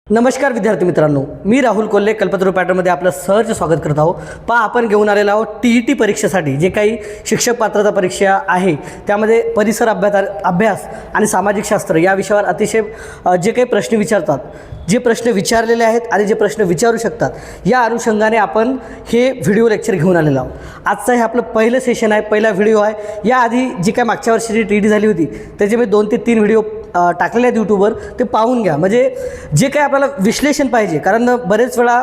नमस्कार विद्यार्थी मित्रांनो, मी राहुल कोल्हे कल्पतरू पॅटर्नमध्ये आपलं सहर्ष स्वागत करत आहोत. आपण घेऊन आलेलो आहोत TET परीक्षेसाठी जे काही शिक्षक पात्रता परीक्षा आहे त्यामध्ये परिसर अभ्यास आणि सामाजिक शास्त्र या विषयावर अतिशय जे काही प्रश्न विचारतात, जे प्रश्न विचारलेले आहेत आणि जे प्रश्न विचारू शकतात, या अनुषंगाने आपण हे व्हिडिओ लेक्चर घेऊन आलेलो आहोत. आजचं हे आपलं पहिलं सेशन आहे, पहिला व्हिडिओ आहे. याआधी जी काय मागच्या वर्षीची TET झाली होती त्याचे मी 2 ते 3 व्हिडिओ टाकलेले आहेत यूट्यूबवर, ते पाहून घ्या. म्हणजे जे काही आपल्याला विश्लेषण पाहिजे, कारण बरेच वेळा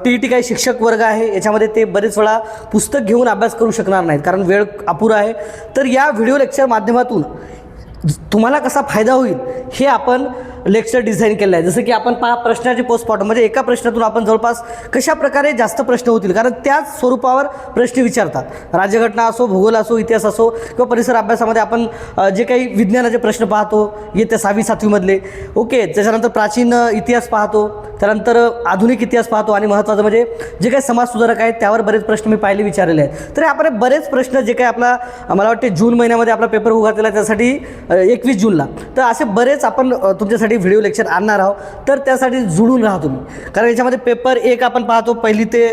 TET काही शिक्षक वर्ग आहे याच्यामध्ये ते बरेच वेळा पुस्तक घेऊन अभ्यास करू शकणार नाहीत कारण वेळ अपुरा आहे. तर या व्हिडिओ लेक्चर माध्यमातून तुम्हाला कसा फायदा होईल हे आपण लेक्चर डिझाईन केलं आहे. जसं की आपण प्रश्नाचे पोस्टमॉर्टम, म्हणजे एका प्रश्नातून आपण जवळपास कशा प्रकारे जास्त प्रश्न होतील, कारण त्याच स्वरूपावर प्रश्न विचारतात. राज्यघटना असो, भूगोल असो, इतिहास असो किंवा परिसर अभ्यासामध्ये आपण जे काही विज्ञानाचे प्रश्न पाहतो येत्या 6वी 7वी मधले, ओके, त्याच्यानंतर प्राचीन इतिहास पाहतो, त्यानंतर आधुनिक इतिहास पाहतो आणि महत्त्वाचं म्हणजे जे काही समाज सुधारक आहेत त्यावर बरेच प्रश्न मी पाहिले विचारलेले आहेत. तर आपण बरेच प्रश्न जे काही आपला मला वाटते जून महिन्यामध्ये आपला पेपर उघडलेला त्यासाठी 21 जूनला, तर असे बरेच आपण तुमच्यासाठी व्हिडिओ लेक्चर आणणार आहोत. तर त्यासाठी जुळून राहा तुम्ही, कारण याच्यामध्ये पेपर 1 आपण पाहतो 1ली ते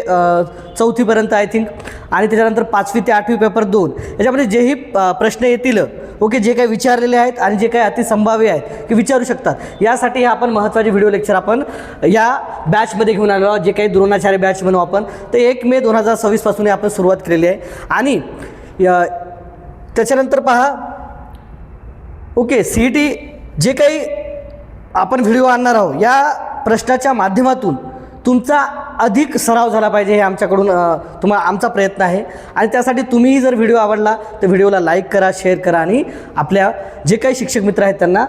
4थीपर्यंत आय थिंक, आणि त्याच्यानंतर 5वी ते 8वी पेपर 2. याच्यामध्ये जेही प्रश्न येतील, ओके, जे काही विचारलेले आहेत आणि जे काही अतिसंभाव्य आहेत की विचारू शकतात, यासाठी हे आपण महत्त्वाचे व्हिडिओ लेक्चर आपण या बॅचमध्ये घेऊन आलो आहोत, जे काही द्रोणाचार्य बॅच म्हणू आपण. तर 1 मे 2026 पासून आपण सुरुवात केलेली आहे. आणि त्याच्यानंतर पहा, ओके, CET जे काही आपण व्हिडिओ आणणार आहोत या प्रश्नाच्या माध्यमातून तुमचा अधिक सराव झाला पाहिजे, हे आमच्याकडून आमचा प्रयत्न आहे. आणि त्यासाठी तुम्हीही जर व्हिडिओ आवडला तर व्हिडिओला लाईक करा, शेअर करा आणि आपल्या जे काही शिक्षक मित्र आहेत त्यांना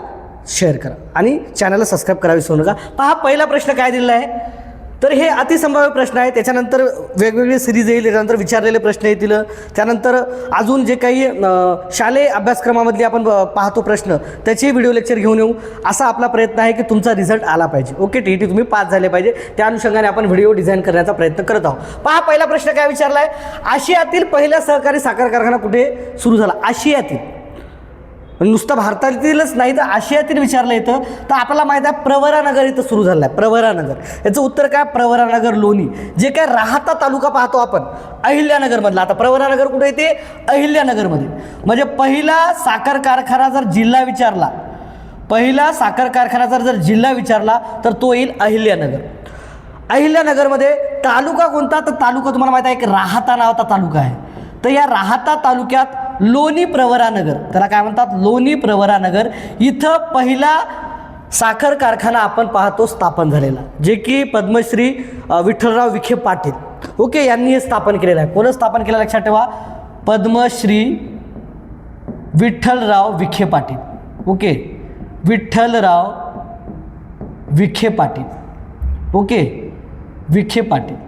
शेअर करा आणि चॅनलला सबस्क्राईब करावे विसरू नका. पहा, पहिला प्रश्न काय दिलेला आहे, तर हे अतिसंभाव्य प्रश्न आहे. त्याच्यानंतर वेगवेगळे सिरीज येईल, त्याच्यानंतर विचारलेले प्रश्न येतील, त्यानंतर अजून जे काही शालेय अभ्यासक्रमामधले आपण पाहतो प्रश्न त्याचे व्हिडिओ लेक्चर घेऊन येऊ, असा आपला प्रयत्न आहे की तुमचा रिझल्ट आला पाहिजे. ओके, TET तुम्ही पास झाले पाहिजे, त्या अनुषंगाने आपण व्हिडिओ डिझाईन करण्याचा प्रयत्न करत आहोत. पहा, पहिला प्रश्न काय विचारला आहे, आशियातील पहिला सहकारी साखर कारखाना कुठे सुरू झाला? आशियातील, नुसतं भारतातीलच नाही तर आशियातील विचारलं येतं. तर आपल्याला माहीत आहे प्रवरानगर इथं सुरू झालं आहे. प्रवरानगर, याचं उत्तर काय? प्रवरानगर, लोणी. जे काय राहाता तालुका पाहतो आपण अहिल्यानगरमधला, आता प्रवरानगर कुठे येते? अहिल्यानगरमध्ये. म्हणजे पहिला साखर कारखाना जर जिल्हा विचारला, पहिला साखर कारखान्याचा जर जिल्हा विचारला तर तो येईल अहिल्यानगर. अहिल्यानगरमध्ये तालुका कोणता? तर तालुका तुम्हाला माहीत आहे की राहाता नावाचा तालुका आहे. तर या राहाता तालुक्यात लोणी प्रवरानगर, त्याला काय म्हणतात? लोणी प्रवरानगर इथं पहिला साखर कारखाना आपण पाहतो स्थापन झालेला, जे की पद्मश्री विठ्ठलराव विखे पाटील, ओके, यांनी हे स्थापन केलेलं आहे. कोण स्थापन केलं लक्षात ठेवा? Padmashri Vitthalrao Vikhe Patil, okay, Vitthalrao Vikhe Patil, okay, Vikhe Patil.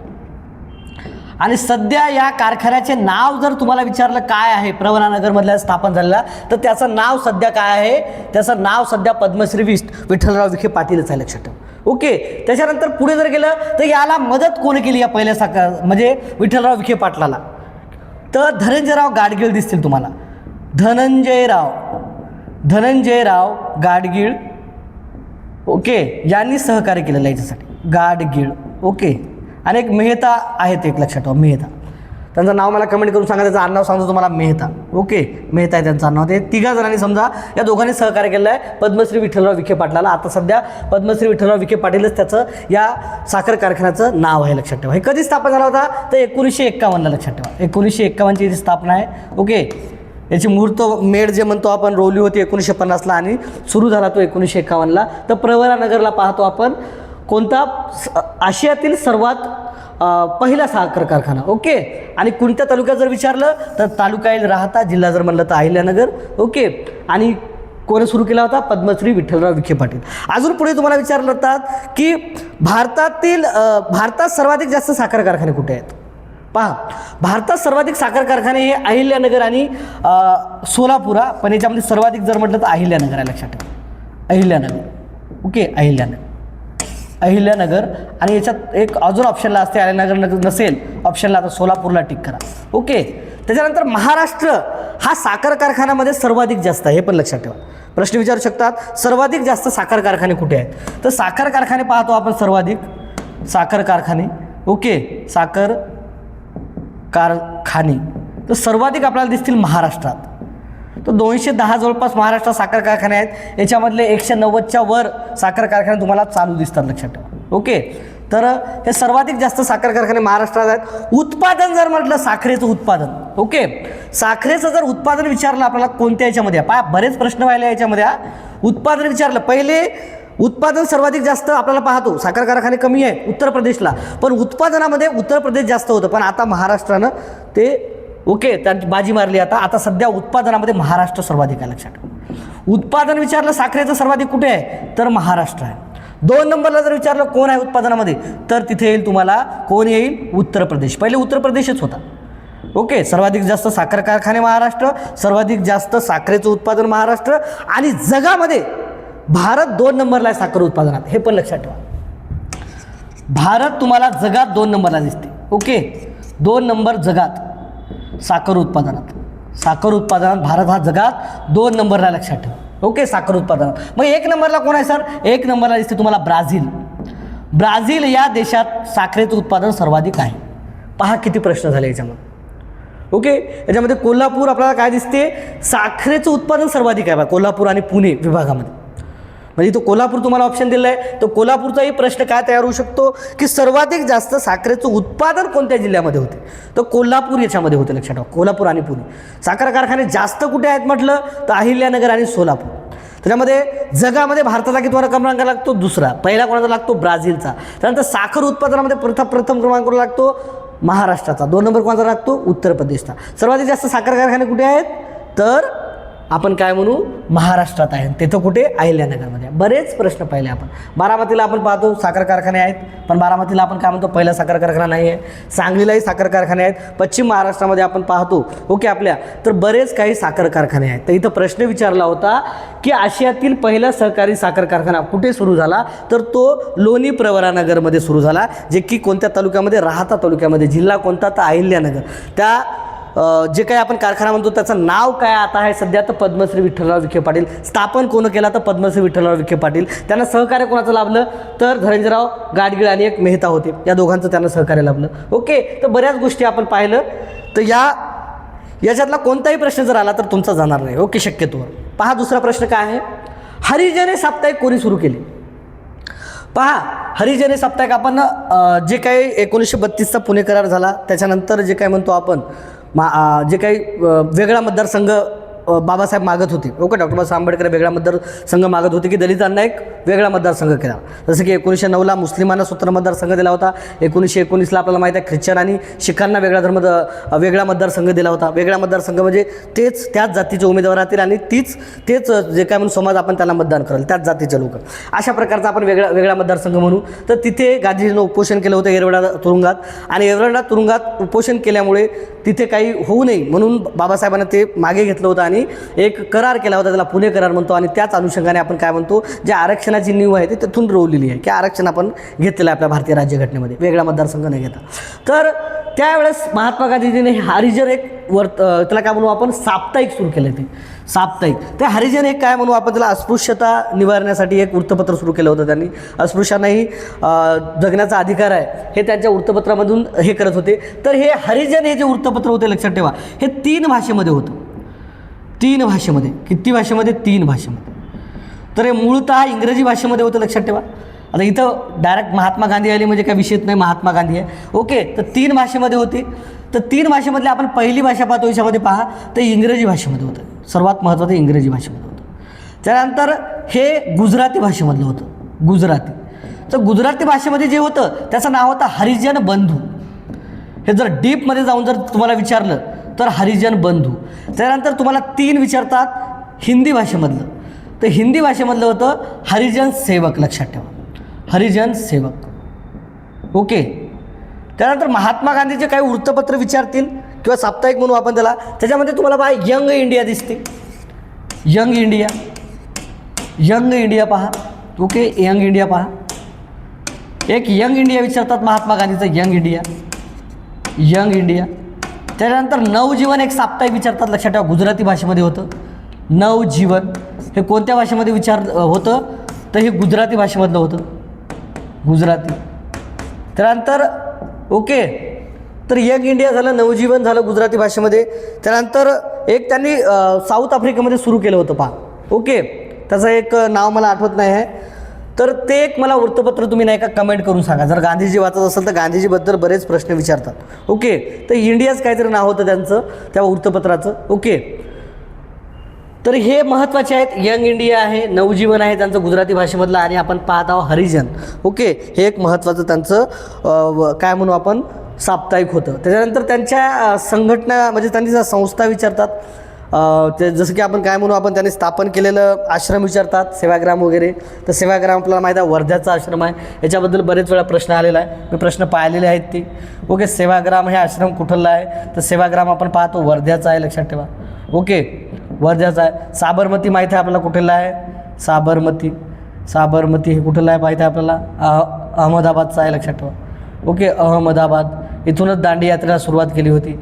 आणि सध्या या कारखान्याचे नाव जर तुम्हाला विचारलं काय आहे प्रवरानगरमधल्या स्थापन झालेला, तर त्याचं नाव सध्या काय आहे? त्याचं नाव सध्या पद्मश्री विठ्ठलराव विखे पाटीलच आहे, लक्षात ठेवा. ओके, त्याच्यानंतर पुढे जर गेलं तर याला मदत कोण केली या पहिल्या साखर म्हणजे विठ्ठलराव विखे पाटलाला? तर धनंजयराव गाडगीळ दिसतील तुम्हाला. धनंजयराव गाडगीळ, ओके, यांनी सहकार्य केलेलं आहे याच्यासाठी. गाडगीळ, ओके. आणि एक मेहता आहेत, एक लक्षात ठेवा, मेहता. त्यांचं नाव मला कमेंट करून सांगा, त्याचं आडनाव सांगतो तुम्हाला, मेहता, ओके, मेहता आहे त्यांचं आडनाव. ते 3 जणांनी समजा या दोघांनी सहकार्य केलं आहे पद्मश्री विठ्ठलराव विखे पाटलाला. आता सध्या पद्मश्री विठ्ठलराव विखे पाटीलच त्याचं या साखर कारखान्याचं नाव आहे, लक्षात ठेवा. हे कधी स्थापन झाला होता? तर 1951ला, लक्षात ठेवा. 1951ची याची स्थापना आहे, ओके. याची मुहूर्त मेढ जे म्हणतो आपण रोवली होती 1950ला आणि सुरू झाला तो 1951ला. तर प्रवरानगरला पाहतो आपण कोणता? आशियातील सर्वात पहिला साखर कारखाना, ओके. आणि कोणत्या तालुक्यात जर विचारलं तर तालुका येईल राहाता, जिल्हा जर म्हणलं तर अहिल्यानगर, ओके. आणि कोणी सुरू केला होता? पद्मश्री विठ्ठलराव विखे पाटील. अजून पुढे तुम्हाला विचारलं जातात की भारतात सर्वाधिक जास्त साखर कारखाने कुठे आहेत? पहा, भारतात सर्वाधिक साखर कारखाने हे अहिल्यानगर आणि सोलापुरा, पण याच्यामध्ये सर्वाधिक जर म्हटलं तर अहिल्यानगर आहे, लक्षात ठेवा. अहिल्यानगर, ओके, अहिल्यानगर. आणि याच्यात एक अजून ऑप्शनला असते, अहिल्यानगर नसेल ऑप्शनला, आता सोलापूरला टिक करा, ओके. त्याच्यानंतर महाराष्ट्र हा साखर कारखान्यामध्ये सर्वाधिक जास्त आहे, हे पण लक्षात ठेवा. प्रश्न विचारू शकतात, सर्वाधिक जास्त साखर कारखाने कुठे आहेत? तर साखर कारखाने पाहतो आपण, सर्वाधिक साखर कारखाने, ओके, साखर कारखाने तर सर्वाधिक आपल्याला दिसतील महाराष्ट्रात. तर 210 जवळपास महाराष्ट्रात साखर कारखाने आहेत. याच्यामधले 190च्या वर साखर कारखाने तुम्हाला चालू दिसतात, लक्षात ठेवा. ओके, तर हे सर्वाधिक जास्त साखर कारखाने महाराष्ट्रात आहेत. उत्पादन जर म्हटलं साखरेचं उत्पादन, ओके, साखरेचं जर उत्पादन विचारलं आपल्याला कोणत्या याच्यामध्ये, पहा बरेच प्रश्न व्हायला याच्यामध्ये. उत्पादन विचारलं, पहिले उत्पादन सर्वाधिक जास्त आपल्याला पाहतो, साखर कारखाने कमी आहे उत्तर प्रदेशला, पण उत्पादनामध्ये उत्तर प्रदेश जास्त होतं, पण आता महाराष्ट्रानं ते ओके त्यांची बाजी मारली. आता सध्या उत्पादनामध्ये महाराष्ट्र सर्वाधिक आहे, लक्षात ठेवा. उत्पादन विचारलं साखरेचं सर्वाधिक कुठे आहे, तर महाराष्ट्र आहे. 2 नंबरला जर विचारलं कोण आहे उत्पादनामध्ये, तर तिथे येईल तुम्हाला, कोण येईल, उत्तर प्रदेश. पहिले उत्तर प्रदेशच होता. ओके, सर्वाधिक जास्त साखर कारखाने महाराष्ट्र, सर्वाधिक जास्त साखरेचं उत्पादन महाराष्ट्र, आणि जगामध्ये भारत 2 नंबरला आहे साखर उत्पादनात, हे पण लक्षात ठेवा. भारत तुम्हाला जगात 2 नंबरला दिसते. ओके, 2 नंबर जगात साखर उत्पादनात. साखर उत्पादनात भारत हा जगात 2 नंबरला, लक्षात ठेवा. ओके, साखर उत्पादनात. मग 1 नंबरला कोण आहे सर? 1 नंबरला दिसते तुम्हाला ब्राझील. ब्राझील या देशात साखरेचं उत्पादन सर्वाधिक आहे. पहा किती प्रश्न झाले याच्यामध्ये. ओके, याच्यामध्ये कोल्हापूर आपल्याला काय दिसते, साखरेचं उत्पादन सर्वाधिक आहे. कोल्हापूर आणि पुणे विभागामध्ये, म्हणजे तो कोल्हापूर तुम्हाला ऑप्शन दिलं आहे. तर कोल्हापूरचाही प्रश्न काय तयार होऊ शकतो की सर्वाधिक जास्त साखरेचं उत्पादन कोणत्या जिल्ह्यामध्ये होते, तर कोल्हापूर याच्यामध्ये होते, लक्षात ठेवा. कोल्हापूर आणि पुणे. साखर कारखाने जास्त कुठे आहेत म्हटलं तर अहिल्यानगर आणि सोलापूर. त्याच्यामध्ये जगामध्ये भारताचा कितवा क्रमांक लागतो, दुसरा. पहिला कोणाचा लागतो, ब्राझीलचा. त्यानंतर साखर उत्पादनामध्ये प्रथम क्रमांक लागतो महाराष्ट्राचा. 2 नंबर कोणाचा लागतो, उत्तर प्रदेशचा. सर्वाधिक जास्त साखर कारखाने कुठे आहेत, तर आपण काय म्हणू, महाराष्ट्रात आहे. तिथं कुठे, अहिल्यानगरमध्ये. बरेच प्रश्न पाहिले आपण. बारामतीला आपण पाहतो साखर कारखाने आहेत, पण बारामतीला आपण काय म्हणतो, पहिला साखर कारखाना नाही आहे. सांगलीलाही साखर कारखाने आहेत. पश्चिम महाराष्ट्रामध्ये आपण पाहतो, ओके, आपल्या तर बरेच काही साखर कारखाने आहेत. तर इथं प्रश्न विचारला होता की आशियातील पहिला सहकारी साखर कारखाना कुठे सुरू झाला, तर तो लोणी प्रवरानगरमध्ये सुरू झाला, जे की कोणत्या तालुक्यामध्ये, राहाता तालुक्यामध्ये. जिल्हा कोणता, तर अहिल्यानगर. त्या जे काही आपण कारखाना म्हणतो त्याचं नाव काय आता आहे सध्या, तर पद्मश्री विठ्ठलराव विखे पाटील. स्थापन कोण केला, तर पद्मश्री विठ्ठलराव विखे पाटील. त्यांना सहकार्य कोणाचं लाभलं, तर धनंजयराव गाडगीळ आणि एक मेहता होते, या दोघांचं त्यांना सहकार्य लाभलं. ओके, तर बऱ्याच गोष्टी आपण पाहिलं. तर याच्यातला कोणताही प्रश्न जर आला तर तुमचा जाणार नाही. ओके, शक्यतोवर. पहा दुसरा प्रश्न काय आहे, हरिजन हे साप्ताहिक कोणी सुरू केले. पहा, हरिजन हे साप्ताहिक आपण जे काही 1932चा पुणे करार झाला, त्याच्यानंतर जे काय म्हणतो आपण जे काही वेगळा मतदारसंघ बाबासाहेब मागत होते, ओके, डॉक्टर बाबासाहेब आंबेडकर वेगळा मतदारसंघ मागत होते की दलितांना एक वेगळा मतदारसंघ केला. जसं की 1909ला मुस्लिमांना स्वतंत्र मतदारसंघ दिला होता. 1919ला आपल्याला माहिती आहे ख्रिश्चन आणि शिखांना वेगळा मतदारसंघ दिला होता. वेगळा मतदारसंघ म्हणजे त्याच जातीचे उमेदवार राहतील आणि तेच जे काय म्हणून समाज आपण त्याला मतदान करेल, त्याच जातीचे लोक. अशा प्रकारचा आपण वेगळा मतदारसंघ म्हणू. तर तिथे गांधीजींनी उपोषण केलं होतं येरवडा तुरुंगात, आणि येरवडा तुरुंगात उपोषण केल्यामुळे तिथे काही होऊ नये म्हणून बाबासाहेबांना ते मागे घेतलं होतं आणि एक करार केला होता, त्याला पुणे करार म्हणतो. आणि त्याच अनुषंगाने आपण काय म्हणतो, जे आरक्षणाची नीव आहे ती तिथून रोवलेली आहे की आरक्षण आपण घेतलेलं आहे आपल्या भारतीय राज्यघटनेमध्ये, वेगळा मतदारसंघ न घेता. तर त्यावेळेस महात्मा गांधीजींनी हरिजन एक त्याला काय म्हणू आपण, साप्ताहिक सुरू केलं. ते साप्ताहिक, ते हरिजन एक काय म्हणू आपण, त्याला अस्पृश्यता निवारण्यासाठी एक वृत्तपत्र सुरू केलं होतं त्यांनी. अस्पृश्यांनाही जगण्याचा अधिकार आहे हे त्यांच्या वृत्तपत्रामधून हे करत होते. तर हे हरिजन हे जे वृत्तपत्र होते, लक्षात ठेवा, हे 3 भाषेमध्ये होतं. 3 भाषेमध्ये. किती भाषेमध्ये, 3 भाषेमध्ये. तर हे मूळतः इंग्रजी भाषेमध्ये होतं, लक्षात ठेवा. आता इथं डायरेक्ट महात्मा गांधी आले म्हणजे काय विषयच नाही, महात्मा गांधी आहे. ओके, तर 3 भाषेमध्ये होते. तर 3 भाषेमधले आपण पहिली भाषा पाहतो याच्यामध्ये पहा, तर इंग्रजी भाषेमध्ये होतं. सर्वात महत्त्वाचं इंग्रजी भाषेमध्ये होतं. त्यानंतर हे गुजराती भाषेमधलं होतं, गुजराती. तर गुजराती भाषेमध्ये जे होतं त्याचं नाव होतं हरिजन बंधू. हे जर डीपमध्ये जाऊन जर तुम्हाला विचारलं तर हरिजन बंधू. त्यानंतर तुम्हाला 3 विचारतात हिंदी भाषेमधलं, तर हिंदी भाषेमधलं होतं हरिजन सेवक, लक्षात ठेवा, हरिजन सेवक. ओके, त्यानंतर महात्मा गांधीचे काही वृत्तपत्र विचारतील किंवा साप्ताहिक म्हणू आपण त्याला. त्याच्यामध्ये तुम्हाला पहा यंग इंडिया दिसते, यंग इंडिया, यंग इंडिया पहा. ओके, यंग इंडिया पहा. एक यंग इंडिया विचारतात महात्मा गांधीचं, यंग इंडिया, यंग इंडिया. त्यानंतर नवजीवन एक साप्ताहिक विचारतात, लक्षात ठेवा, गुजराती भाषेमध्ये होतं नवजीवन. हे कोणत्या भाषेमध्ये होतं तर हे गुजराती भाषेमधलं होतं, गुजराती. त्यानंतर ओके, तर यंग इंडिया झालं, नवजीवन झालं गुजराती भाषेमध्ये. त्यानंतर एक त्यांनी साऊथ आफ्रिकेमध्ये सुरू केलं होतं पहा. ओके, त्याचं एक नाव मला आठवत नाही आहे, तर ते एक मला वृत्तपत्र तुम्ही नाही का कमेंट करून सांगा. जर गांधीजी वाचत असेल तर गांधीजीबद्दल बरेच प्रश्न विचारतात. ओके, तर इंडियाच काहीतरी नाव होतं त्यांचं त्या वृत्तपत्राचं. ओके, तर हे महत्त्वाचे आहेत. यंग इंडिया आहे, नवजीवन आहे त्यांचं गुजराती भाषेमधलं, आणि आपण पाहत आहोत हरिजन. ओके, हे एक महत्त्वाचं त्यांचं काय म्हणू आपण साप्ताहिक होतं. त्याच्यानंतर त्यांच्या संघटना म्हणजे त्यांनी ज्या संस्था विचारतात, ते जसं की आपण काय म्हणू आपण त्यांनी स्थापन केलेलं आश्रम विचारतात, सेवाग्राम वगैरे. तर सेवाग्राम आपल्याला माहीत आहे वर्ध्याचा आश्रम आहे, याच्याबद्दल बरेच वेळा प्रश्न आलेला आहे, मी प्रश्न पाहिलेले आहेत ते. ओके, सेवाग्राम हे आश्रम कुठला आहे तर सेवाग्राम आपण पाहतो वर्ध्याचा आहे, लक्षात ठेवा. ओके, वर्ध्याचा आहे. साबरमती माहीत आहे आपल्याला कुठला आहे, साबरमती हे कुठलं आहे माहीत आहे आपल्याला, अहमदाबादचा आहे, लक्षात ठेवा. ओके, अहमदाबाद, इथूनच दांडी यात्रेला सुरुवात केली होती.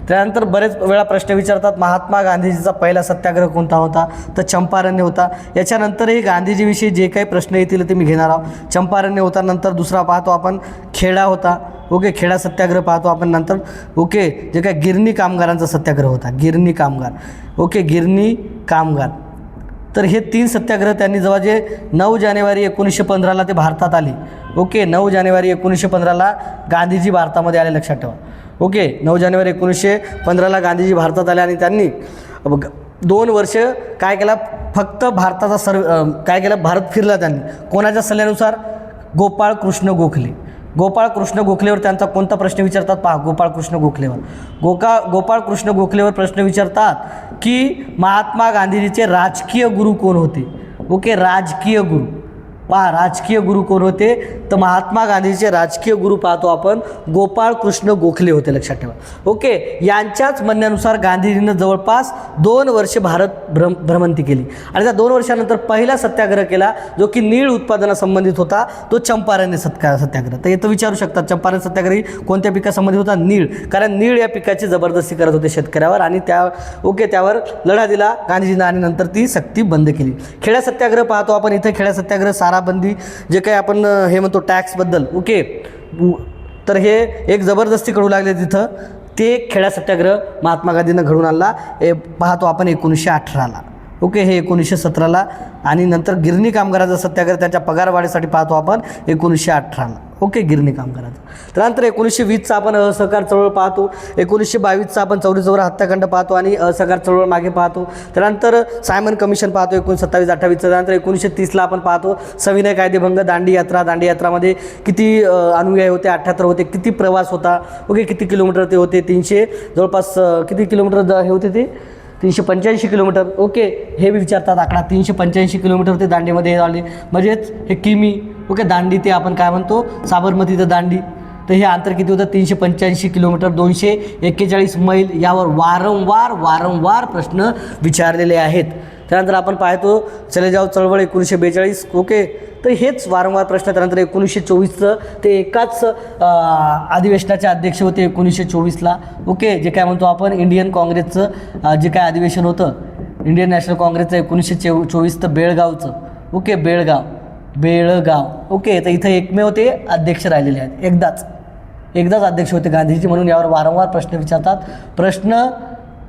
त्यानंतर बरेच वेळा प्रश्न विचारतात महात्मा गांधीजीचा पहिला सत्याग्रह कोणता होता तर चंपारण्य होता. याच्यानंतरही गांधीजीविषयी जे काही प्रश्न येतील ते मी घेणार आहोत. चंपारण्य होता, नंतर दुसरा पाहतो आपण खेडा होता. ओके, खेडा सत्याग्रह पाहतो आपण नंतर. ओके, जे काय गिरणी कामगारांचा सत्याग्रह होता, गिरणी कामगार. ओके, गिरणी कामगार. तर हे 3 सत्याग्रह त्यांनी जेव्हा जे 9 जानेवारी 1915ला ते भारतात आले. ओके, 9 जानेवारी 1915ला गांधीजी भारतामध्ये आले, लक्षात ठेवा. ओके, 9 जानेवारी 1915ला गांधीजी भारतात आले आणि त्यांनी 2 वर्ष काय केला, फक्त भारताचा काय केलं, भारत फिरला त्यांनी. कोणाच्या सल्ल्यानुसार, गोपाळ कृष्ण गोखलेवर त्यांचा कोणता प्रश्न विचारतात पहा. गोपाळ कृष्ण गोखलेवर प्रश्न विचारतात की महात्मा गांधीजीचे राजकीय गुरु कोण होते. ओके, राजकीय गुरु पहा, राजकीय गुरु कोण होते तर महात्मा गांधीचे राजकीय गुरु पाहतो आपण गोपाळ कृष्ण गोखले होते, लक्षात ठेवा. ओके, यांच्याच म्हणण्यानुसार गांधीजींनी जवळपास 2 वर्ष भारत भ्रमंती केली आणि त्या 2 वर्षानंतर पहिला सत्याग्रह केला जो की नीळ उत्पादनासंबंधित होता, तो चंपारण्य सत्याग्रह. तर येतं विचारू शकतात चंपारण्य सत्याग्रही कोणत्या पिकासंबंधित होता, नीळ. कारण नीळ या पिकाची जबरदस्ती करत होते शेतकऱ्यावर आणि त्यावर लढा दिला गांधीजींना आणि नंतर ती सक्ती बंद केली. खेडा सत्याग्रह पाहतो आपण. इथे खेडा सत्याग्रह साराबंदी जे काही आपण हे म्हणतो टॅक्सबद्दल. ओके, तर हे एक जबरदस्ती करू लागले तिथं, ते खेडा सत्याग्रह महात्मा गांधींना घडून आणला. पाहतो आपण 1918ला. ओके, हे 1917ला. आणि नंतर गिरणी कामगाराचा सत्याग्रह त्यांच्या पगारवाढीसाठी पाहतो आपण 1918ला. ओके, गिरणी कामगाराचा. त्यानंतर 1920चा आपण असहकार चळवळ पाहतो. 1922चा आपण चौरी हत्याकांड पाहतो आणि असहकार चळवळ मागे पाहतो. त्यानंतर सायमन कमिशन पाहतो 1927-28चं. त्यानंतर 1930ला आपण पाहतो सविनय कायदेभंग, दांडी यात्रामध्ये किती अनुयायी होते, 78 होते. किती प्रवास होता, ओके, किती किलोमीटर ते होते, 300 जवळपास किती किलोमीटर हे होते ते 385 किलोमीटर. ओके, हे विचारतात आकडा, 385 किलोमीटर ते दांडीमध्ये आले, म्हणजेच हे किमी. ओके, दांडी ते आपण काय म्हणतो साबरमती ते दांडी, तर हे अंतर किती होतं 385 किलोमीटर, 241 मैल. यावर वारंवार प्रश्न विचारलेले आहेत. त्यानंतर आपण पाहतो चले जाव चळवळ 1942. ओके, तर हेच वारंवार प्रश्न. त्यानंतर 1924चं ते एकाच अधिवेशनाचे अध्यक्ष होते 1924ला. ओके, जे काय म्हणतो आपण इंडियन काँग्रेसचं जे काय अधिवेशन होतं इंडियन नॅशनल काँग्रेसचं 1924 तर बेळगावचं. ओके, बेळगाव. ओके, तर इथं एकमेव ते अध्यक्ष राहिलेले आहेत, एकदाच अध्यक्ष होते गांधीजी, म्हणून यावर वारंवार प्रश्न विचारतात. प्रश्न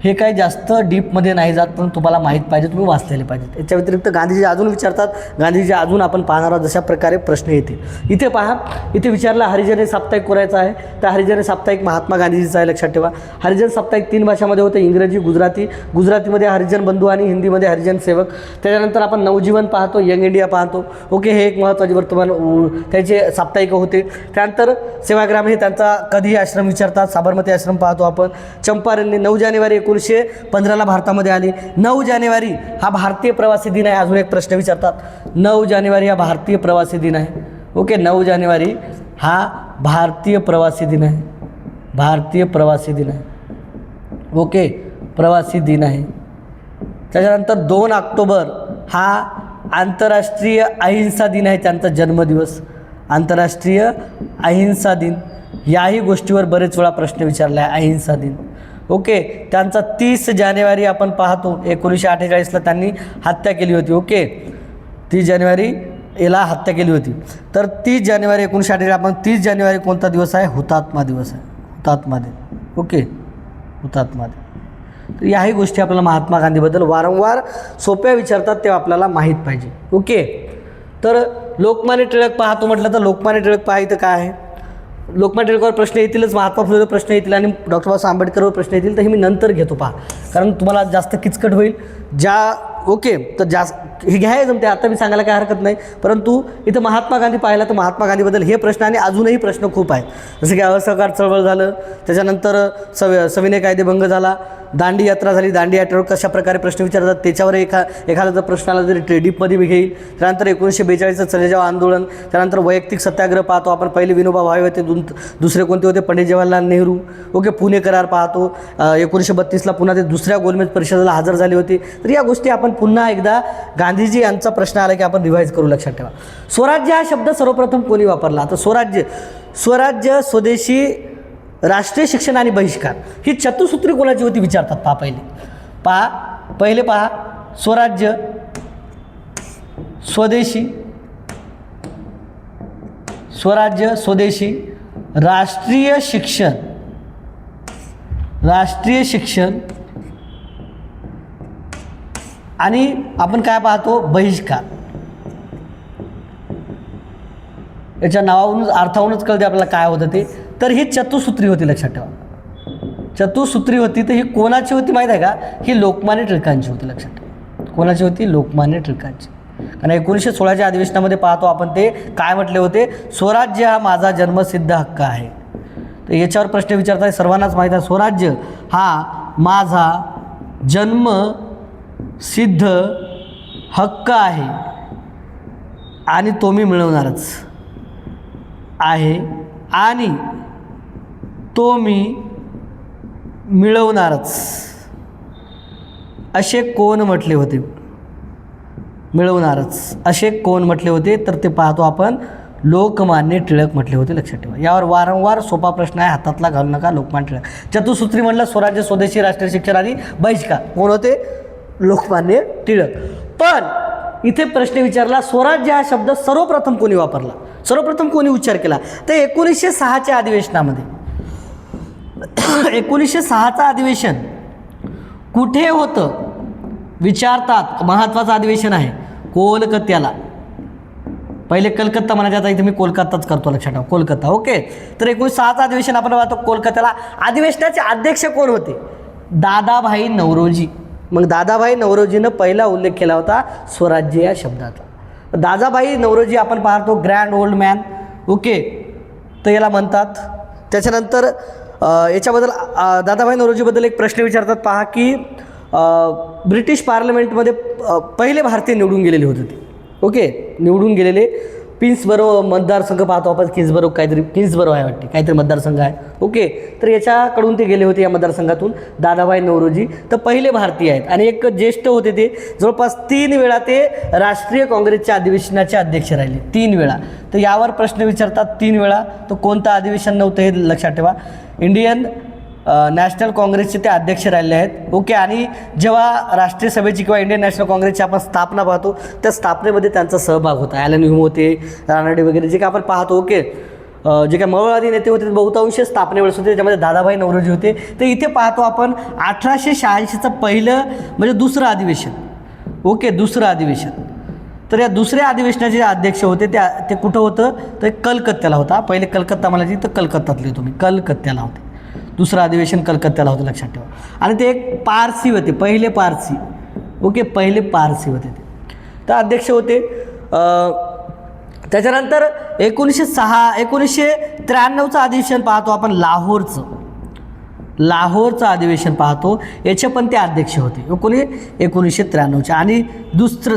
हे काही जास्त डीपमध्ये नाही जात, पण तुम्हाला माहीत पाहिजे, तुम्ही वाचलेले पाहिजेत. याच्या व्यतिरिक्त गांधीजी अजून विचारतात, गांधीजी अजून आपण पाहणार आहोत जशा प्रकारे प्रश्न येतील. इथे पहा, इथे विचारला हरिजन साप्ताहिक कोणाचा आहे तर हरिजन साप्ताहिक महात्मा गांधीजीचा आहे, लक्षात ठेवा. हरिजन साप्ताहिक 3 भाषामध्ये होते, इंग्रजी, गुजरातीमध्ये हरिजन बंधू आणि हिंदीमध्ये हरिजन सेवक. त्याच्यानंतर आपण नवजीवन पाहतो, यंग इंडिया पाहतो. ओके, हे एक महत्त्वाचे वर्तमान त्याचे साप्ताहिक होते. त्यानंतर सेवाग्राम हे त्यांचा कधीही आश्रम विचारतात, साबरमती आश्रम पाहतो आपण. चंपारण्य 9 जानेवारी 1915ला भारतामध्ये आली. 9 जानेवारी हा भारतीय प्रवासी दिन आहे. अजून एक प्रश्न विचारतात, 9 जानेवारी हा भारतीय प्रवासी दिन आहे. ओके, 9 जानेवारी हा भारतीय प्रवासी दिन आहे. ओके, प्रवासी दिन आहे. त्याच्यानंतर 2 ऑक्टोबर हा आंतरराष्ट्रीय अहिंसा दिन आहे, त्यांचा जन्मदिवस. आंतरराष्ट्रीय अहिंसा दिन, याही गोष्टीवर बरेच वेळा प्रश्न विचारला आहे, अहिंसा दिन. ओके, त्यांचा 30 जानेवारी आपण पाहतो 1948ला त्यांनी हत्या केली होती. ओके, 30 जानेवारी याला हत्या केली होती. तर 30 जानेवारी 1948 आपण 30 जानेवारी कोणता दिवस आहे? हुतात्मा दिवस आहे. हुतात्मा दिन. ओके, हुतात्मा दिन. तर याही गोष्टी आपल्याला महात्मा गांधीबद्दल वारंवार सोप्या विचारतात, ते आपल्याला माहीत पाहिजे. ओके, तर लोकमान्य टिळक पाहतो म्हटलं तर लोकमान्य टिळक पहा इथं काय आहे. लोकमान्य टिळकावर प्रश्न येतीलच, महात्मा फुलेवर प्रश्न येतील आणि डॉक्टर बाबासाहेब आंबेडकरवर प्रश्न येतील. तर हे मी नंतर घेतो पहा, कारण तुम्हाला जास्त किचकट होईल. ओके, तर जास्त हे घ्याय जमते, आता मी सांगायला काय हरकत नाही. परंतु इथं महात्मा गांधी पाहिला तर महात्मा गांधीबद्दल हे प्रश्न आणि अजूनही प्रश्न खूप आहेत. जसं की असहकार चळवळ झालं, त्याच्यानंतर सविनय कायदेभंग झाला, दांडी यात्रा झाली, दांडी यात्रेवर कशा प्रकारे प्रश्न विचारतात त्याच्यावर एखादा जर प्रश्न आला तरी डीपमध्ये मी घेईल. त्यानंतर 1942चं चले जाव आंदोलन, त्यानंतर वैयक्तिक सत्याग्रह पाहतो आपण. पहिले विनोबा भावे होते, दुसरे कोणते होते? पंडित जवाहरलाल नेहरू. ओके, पुणे करार पाहतो. 1932ला पुन्हा ते दुसऱ्या गोलमेज परिषदेला हजर झाले होते. तर या गोष्टी आपण पुन्हा एकदा गांधीजी यांचा प्रश्न आला की आपण रिवाईज करू. लक्षात ठेवा, स्वराज्य हा शब्द सर्वप्रथम कोणी वापरला? आता स्वराज्य, स्वदेशी, राष्ट्रीय शिक्षण आणि बहिष्कार ही चतुसूत्री कोणाची होती विचारतात. पहिले पहा स्वराज्य, स्वदेशी, राष्ट्रीय शिक्षण आणि आपण काय पाहतो? बहिष्कार. याच्या नावावरून अर्थावरूनच कळते आपल्याला काय होतं ते. तर ही चतुसूत्री होती. लक्षात ठेवा, चतुसूत्री होती. तर ही कोणाची होती माहीत आहे का? ही लोकमान्य टिळकांची होती. लक्षात ठेवा, कोणाची होती? लोकमान्य टिळकांची. आणि 1916च्या अधिवेशनामध्ये पाहतो आपण ते काय म्हटले होते? स्वराज्य हा माझा जन्मसिद्ध हक्क आहे. तर याच्यावर प्रश्न विचारतात, सर्वांनाच माहीत आहे स्वराज्य हा माझा जन्मसिद्ध हक्क आहे आणि तो मी मिळवणारच आहे आणि तो मी मिळवणारच, असे कोण म्हटले होते? मिळवणारच असे कोण म्हटले होते? तर ते पाहतो आपण लोकमान्य टिळक म्हटले होते. लक्षात ठेवा, यावर वारंवार सोपा प्रश्न आहे, हातातला घालू नका. लोकमान्य टिळक. चतुसूत्री म्हटलं स्वराज्य, स्वदेशी, राष्ट्रीय शिक्षण आणि बहिष्कार. कोण होते? लोकमान्य टिळक. पण इथे प्रश्न विचारला स्वराज्य हा शब्द सर्वप्रथम कोणी वापरला, सर्वप्रथम कोणी उच्चार केला? तर 1906च्या अधिवेशनामध्ये. 1906चं अधिवेशन कुठे होतं विचारतात. महत्त्वाचं अधिवेशन आहे कोलकात्याला. पहिले कलकत्ता म्हणायचं, आता इथे मी कोलकाताच करतो. लक्षात ठेवा, कोलकाता. ओके, तर 1906चं अधिवेशन आपण पाहतो कोलकात्याला. अधिवेशनाचे अध्यक्ष कोण होते? दादाभाई नौरोजी. मग दादाभाई नौरोजीनं पहिला उल्लेख केला होता स्वराज्य या शब्दाचा. दादाभाई नौरोजी आपण पाहतो ग्रँड ओल्ड मॅन. ओके, तर याला म्हणतात. त्याच्यानंतर याच्याबद्दल दादाभाई नौरोजीबद्दल एक प्रश्न विचारतात पहा की ब्रिटिश पार्लमेंटमध्ये पहिले भारतीय निवडून गेलेले होते ते. ओके, निवडून गेलेले. क्वीन्सबरो मतदारसंघ पाहतो आपण. क्वीन्सबरो आहे वाटते, काहीतरी मतदारसंघ आहे. ओके, तर याच्याकडून ते गेले होते, या मतदारसंघातून दादाभाई नौरोजी. तर पहिले भारतीय आहेत आणि एक ज्येष्ठ होते ते. जवळपास 3 वेळा ते राष्ट्रीय काँग्रेसच्या अधिवेशनाचे अध्यक्ष राहिले. 3 वेळा. तर यावर प्रश्न विचारतात 3 वेळा. तर कोणतं अधिवेशन नव्हतं हे लक्षात ठेवा. इंडियन नॅशनल काँग्रेसचे ते अध्यक्ष राहिले आहेत. ओके, आणि जेव्हा राष्ट्रीय सभेची किंवा इंडियन नॅशनल काँग्रेसची आपण स्थापना पाहतो, त्या स्थापनेमध्ये त्यांचा सहभाग होता. ॲलन ह्यूम होते, रानडे वगैरे जे काय आपण पाहतो. ओके, जे काय मवळवादी नेते होते बहुतांश स्थापनेवेळेस होते, त्याच्यामध्ये दादाभाई नौरोजी होते. तर इथे पाहतो आपण 1886चं पहिलं म्हणजे दुसरं अधिवेशन. ओके, दुसरं अधिवेशन. तर या दुसऱ्या अधिवेशनाचे जे अध्यक्ष होते ते कुठं होतं? तर कलकत्त्याला होता. पहिले कलकत्ता म्हणायची, तर कलकत्तातले तुम्ही कलकत्त्याला होते. दुसरं अधिवेशन कलकत्त्याला होतं. लक्षात ठेवा. आणि ते एक पारसी होते, पहिले पारसी. ओके, पहिले पारसी होते ते. तर अध्यक्ष होते. त्याच्यानंतर 1993चं अधिवेशन पाहतो आपण लाहोरचं अधिवेशन पाहतो. याचे पण ते अध्यक्ष होते 1993चे. आणि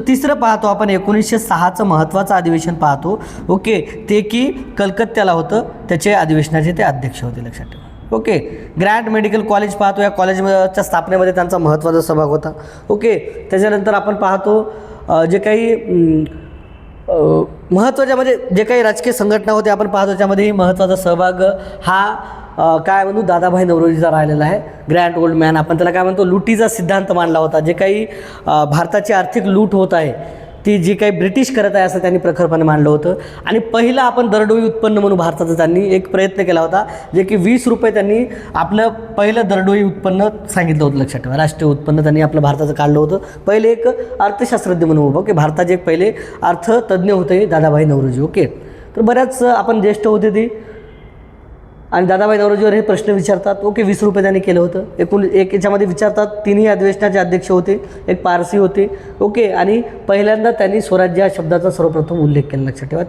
तिसरं पाहतो आपण 1906चं महत्त्वाचं अधिवेशन पाहतो. ओके, ते की कलकत्त्याला होतं, त्याचे अधिवेशनाचे ते अध्यक्ष होते. लक्षात ठेवा. ओके, ग्रँड मेडिकल कॉलेज पाहतो. या कॉलेजच्या स्थापनेमध्ये त्यांचा महत्त्वाचा सहभाग होता. ओके, त्याच्यानंतर आपण पाहतो जे काही महत्त्वाच्या म्हणजे जे काही राजकीय संघटना होत्या आपण पाहतो, त्याच्यामध्येही महत्त्वाचा सहभाग हा काय म्हणू दादाभाई नौरोजीचा राहिलेला आहे. ग्रँड ओल्ड मॅन आपण त्याला काय म्हणतो, लुटीचा सिद्धांत मांडला होता. जे काही भारताची आर्थिक लूट होत आहे ती जी काही ब्रिटिश करत आहे असं त्यांनी प्रखरपणे मांडलं होतं. आणि पहिलं आपण दरडोई उत्पन्न म्हणून भारताचं त्यांनी एक प्रयत्न केला होता, जे की 20 रुपये त्यांनी आपलं पहिलं दरडोई उत्पन्न सांगितलं होतं. लक्षात ठेवा, राष्ट्रीय उत्पन्न त्यांनी आपलं भारताचं काढलं होतं. पहिले एक अर्थशास्त्रज्ञ म्हणून उभं, ओके, भारताचे एक पहिले अर्थतज्ञ होते दादाभाई नौरोजी. ओके, तर बऱ्याच आपण ज्येष्ठ होते ते, आणि दादाभाई नौरोजीवर हे प्रश्न विचारतात. ओके, 20 रुपये त्यांनी केलं होतं. एक याच्यामध्ये विचारतात, तिन्ही अधिवेशनाचे अध्यक्ष होते, एक पारसी होते. ओके, आणि पहिल्यांदा त्यांनी स्वराज्य या शब्दाचा सर्वप्रथम उल्लेख केला. लक्षात ठेवा,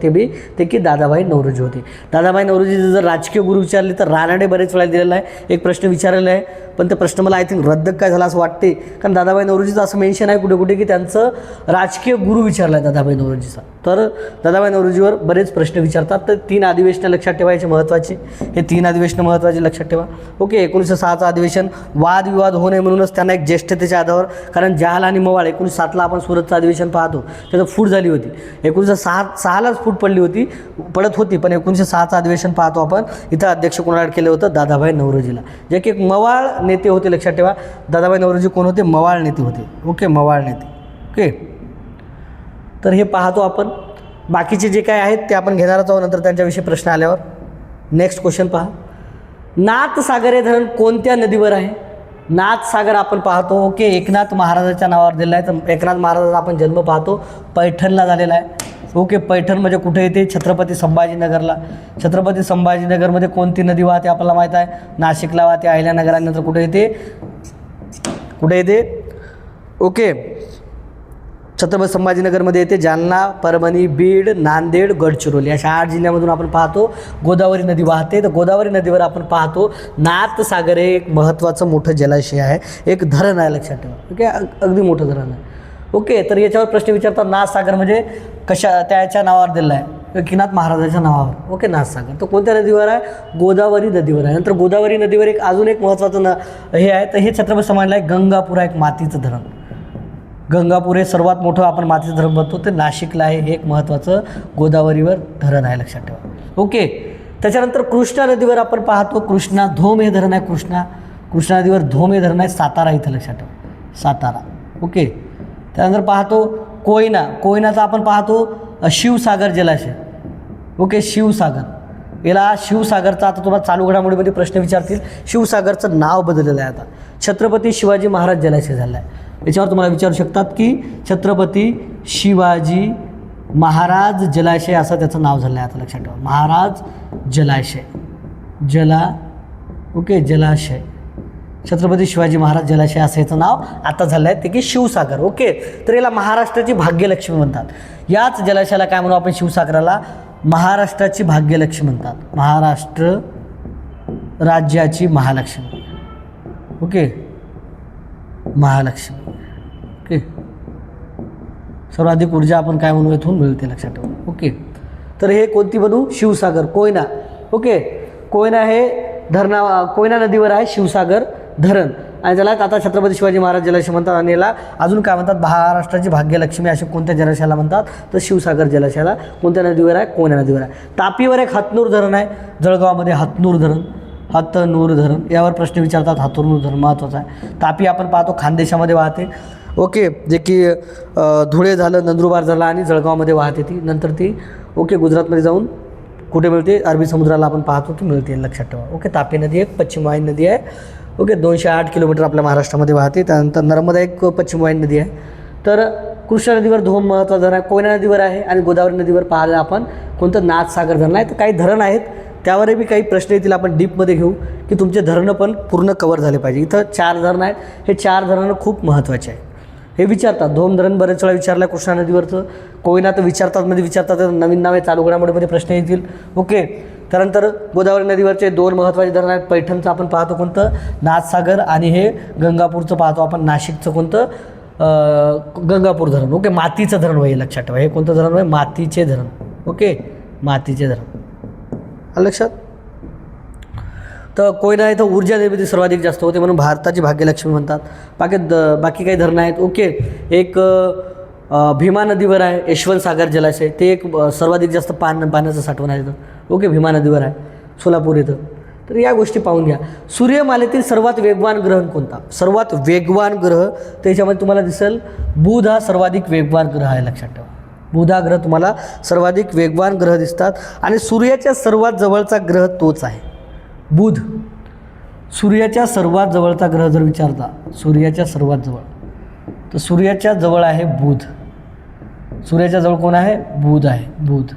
ते की दादाभाई नौरोजी होते. दादाभाई नौरोजी जर राजकीय गुरु विचारले तर रानडे बरेच वेळा दिलेला आहे. एक प्रश्न विचारलेला आहे, पण ते प्रश्न मला आय थिंक रद्द काय झाला असं वाटते, कारण दादाभाई नौरोजीचं असं मेन्शन आहे कुठे कुठे की त्यांचं राजकीय गुरु विचारला आहे दादाभाई नौरोजीचा. तर दादाभाई नौरोजीवर बरेच प्रश्न विचारतात. तर 3 अधिवेशनं लक्षात ठेवायचे महत्त्वाचे, हे 3 अधिवेशनं महत्त्वाचे लक्षात ठेवा. ओके, 1906चं अधिवेशन वादविवाद होऊ नये म्हणूनच त्यांना एक ज्येष्ठतेच्या आधारावर, कारण जहाल आणि मवाळ 1907ला आपण सुरतचं अधिवेशन पाहतो त्याचं फूट झाली होती. 1906लाच फूट पडत होती, पण 1906चं अधिवेशन पाहतो आपण, इथं अध्यक्ष कोणाला केलं होतं, दादाभाई नौरोजीला, जे की एक मवाळ नेते होते. लक्षात ठेवा, दादाभाई नौरोजी कोण होते, मवाळ नेते होते. ओके, मवाळ नेते. ओके, तर हे पाहतो आपण. बाकीचे जे काय आहेत ते आपण घेणारच आहोत नंतर त्यांच्याविषयी प्रश्न आल्यावर. नेक्स्ट क्वेश्चन पहा, नाथसागर हे धरण कोणत्या नदीवर आहे? नाथसागर आपण पाहतो, ओके, एकनाथ महाराजाच्या नावावर दिलेलं आहे. तर एकनाथ महाराजाचा आपण जन्म पाहतो पैठणला झालेला आहे. ओके, पैठण म्हणजे कुठे येते, छत्रपती संभाजीनगरला. छत्रपती संभाजीनगरमध्ये कोणती नदी वाहते आपल्याला माहीत आहे, नाशिकला वाहते, अहिल्यानगरानंतर कुठे येते, ओके, छत्रपती संभाजीनगरमध्ये येते. जालना, परभणी, बीड, नांदेड, गडचिरोली अशा 8 जिल्ह्यामधून आपण पाहतो गोदावरी नदी वाहते. तर गोदावरी नदीवर आपण पाहतो नाथसागर हे एक महत्त्वाचं मोठं जलाशय आहे, एक धरण आहे. लक्षात ठेवा, ओके, अगदी मोठं धरण आहे. ओके, तर याच्यावर प्रश्न विचारतात, नाथसागर म्हणजे त्याच्या नावावर दिलं आहे, एकनाथ महाराजाच्या नावावर. ओके, नाथसागर तो कोणत्या नदीवर आहे, गोदावरी नदीवर आहे. नंतर गोदावरी नदीवर अजून एक महत्त्वाचं हे आहे, तर हे छत्रपती संभाजीला आहे गंगापूर एक मातीचं धरण. गंगापूर हे सर्वात मोठं आपण मातीचं धरण बघतो, ते नाशिकला आहे. हे एक महत्त्वाचं गोदावरीवर धरण आहे, लक्षात ठेवा. ओके, त्याच्यानंतर कृष्णा नदीवर आपण पाहतो, कृष्णा धोम हे धरण आहे. कृष्णा नदीवर धोम हे धरण आहे, सातारा इथं. लक्षात ठेवा, सातारा. ओके, त्यानंतर पाहतो कोयनाचा आपण पाहतो शिवसागर जलाशय. ओके, शिवसागर, याला शिवसागरचा आता तुम्हाला चालू घडामोडीमध्ये प्रश्न विचारतील. शिवसागरचं नाव बदललेलं आहे, आता छत्रपती शिवाजी महाराज जलाशय झालं आहे. याच्यावर तुम्हाला विचारू शकतात की छत्रपती शिवाजी महाराज जलाशय असं त्याचं नाव झालं आहे. आता लक्षात ठेवा, महाराज जलाशय, जलाशय, छत्रपती शिवाजी महाराज जलाशय असं याचं नाव आता झालं आहे, ते की शिवसागर. ओके, तर याला महाराष्ट्राची भाग्यलक्ष्मी म्हणतात. याच जलाशयाला काय म्हणू आपण, शिवसागराला महाराष्ट्राची भाग्यलक्ष्मी म्हणतात, महाराष्ट्र राज्याची महालक्ष्मी. ओके, महालक्ष्मी. ओके, सर्वाधिक ऊर्जा आपण काय म्हणू इथून मिळते, लक्षात ठेवा. ओके, तर हे कोणती बनू, शिवसागर, कोयना. ओके, कोयना हे कोयना नदीवर आहे शिवसागर धरण, आणि त्याला आता छत्रपती शिवाजी महाराज जलाशय म्हणतात. आणि याला अजून काय म्हणतात, महाराष्ट्राची भाग्यलक्ष्मी असे कोणत्या जलाशयाला म्हणतात, तर शिवसागर जलाशयाला. कोणत्या नदीवर आहे, कोयना नदीवर आहे. तापीवर एक हतनूर धरण आहे, जळगावमध्ये हतनूर धरण, यावर प्रश्न विचारतात. हतनूर धरण महत्त्वाचं आहे. तापी आपण पाहतो खानदेशामध्ये वाहते. ओके, जे की धुळे झालं, नंदुरबार झालं आणि जळगावमध्ये वाहते ती. नंतर ती ओके गुजरातमध्ये जाऊन कुठे मिळते, अरबी समुद्राला आपण पाहतो की मिळते, लक्षात ठेवा. ओके, तापी नदी एक पश्चिम वाहिनी नदी आहे. ओके, 208 किलोमीटर आपल्या महाराष्ट्रामध्ये वाहते. त्यानंतर नर्मदा एक पश्चिम वाहिनी नदी आहे. तर कृष्णा नदीवर धोम महत्त्वाचं धरण आहे, कोयना नदीवर आहे, आणि गोदावरी नदीवर पाहिलं आपण कोणतं, नाथसागर धरण आहे. तर काही धरण आहेत त्यावरही बी काही प्रश्न येतील, आपण डीपमध्ये घेऊ की तुमचे धरणं पण पूर्ण कवर झाले पाहिजे. इथं 4 धरणं आहेत, हे 4 धरणं खूप महत्त्वाचे आहे. हे विचारतात, धोम धरण बरेच वेळा विचारलं आहे कृष्णा नदीवरचं. कोयना तर विचारतात, नवीन नावे चालू घडामोडीमध्ये प्रश्न येतील. ओके, त्यानंतर गोदावरी नदीवरचे 2 महत्त्वाचे धरण आहेत. पैठणचं आपण पाहतो कोणतं, नाथसागर, आणि हे गंगापूरचं पाहतो आपण, नाशिकचं कोणतं, गंगापूर धरण. ओके, मातीचं धरण होईल, लक्षात ठेवा. हे कोणतं धरण होईल, मातीचे धरण. ओके, मातीचे धरण लक्षात. तर कोयना इथं ऊर्जा निर्मिती सर्वाधिक जास्त होते म्हणून भारताची भाग्यलक्ष्मी म्हणतात. बाकी काही धरणं आहेत. ओके, एक भीमा नदीवर आहे यशवंत सागर जलाशय, ते एक सर्वाधिक जास्त पाण्याचं साठवण आहे. ओके, भीमा नदीवर आहे, सोलापूर इथं. तर या गोष्टी पाहून घ्या. सूर्यमालेतील सर्वात वेगवान ग्रह कोणता? सर्वात वेगवान ग्रह त्याच्यामध्ये तुम्हाला दिसेल बुध हा सर्वाधिक वेगवान ग्रह आहे, लक्षात ठेवा. बुध हा ग्रह तुम्हाला सर्वाधिक वेगवान ग्रह दिसतात आणि सूर्याच्या सर्वात जवळचा ग्रह तोच आहे बुध. सूर्याच्या सर्वात जवळचा ग्रह जर विचारता, सूर्याच्या सर्वात जवळ, तर सूर्याच्या जवळ आहे बुध. सूर्याच्या जवळ कोण आहे? बुध आहे, बुध.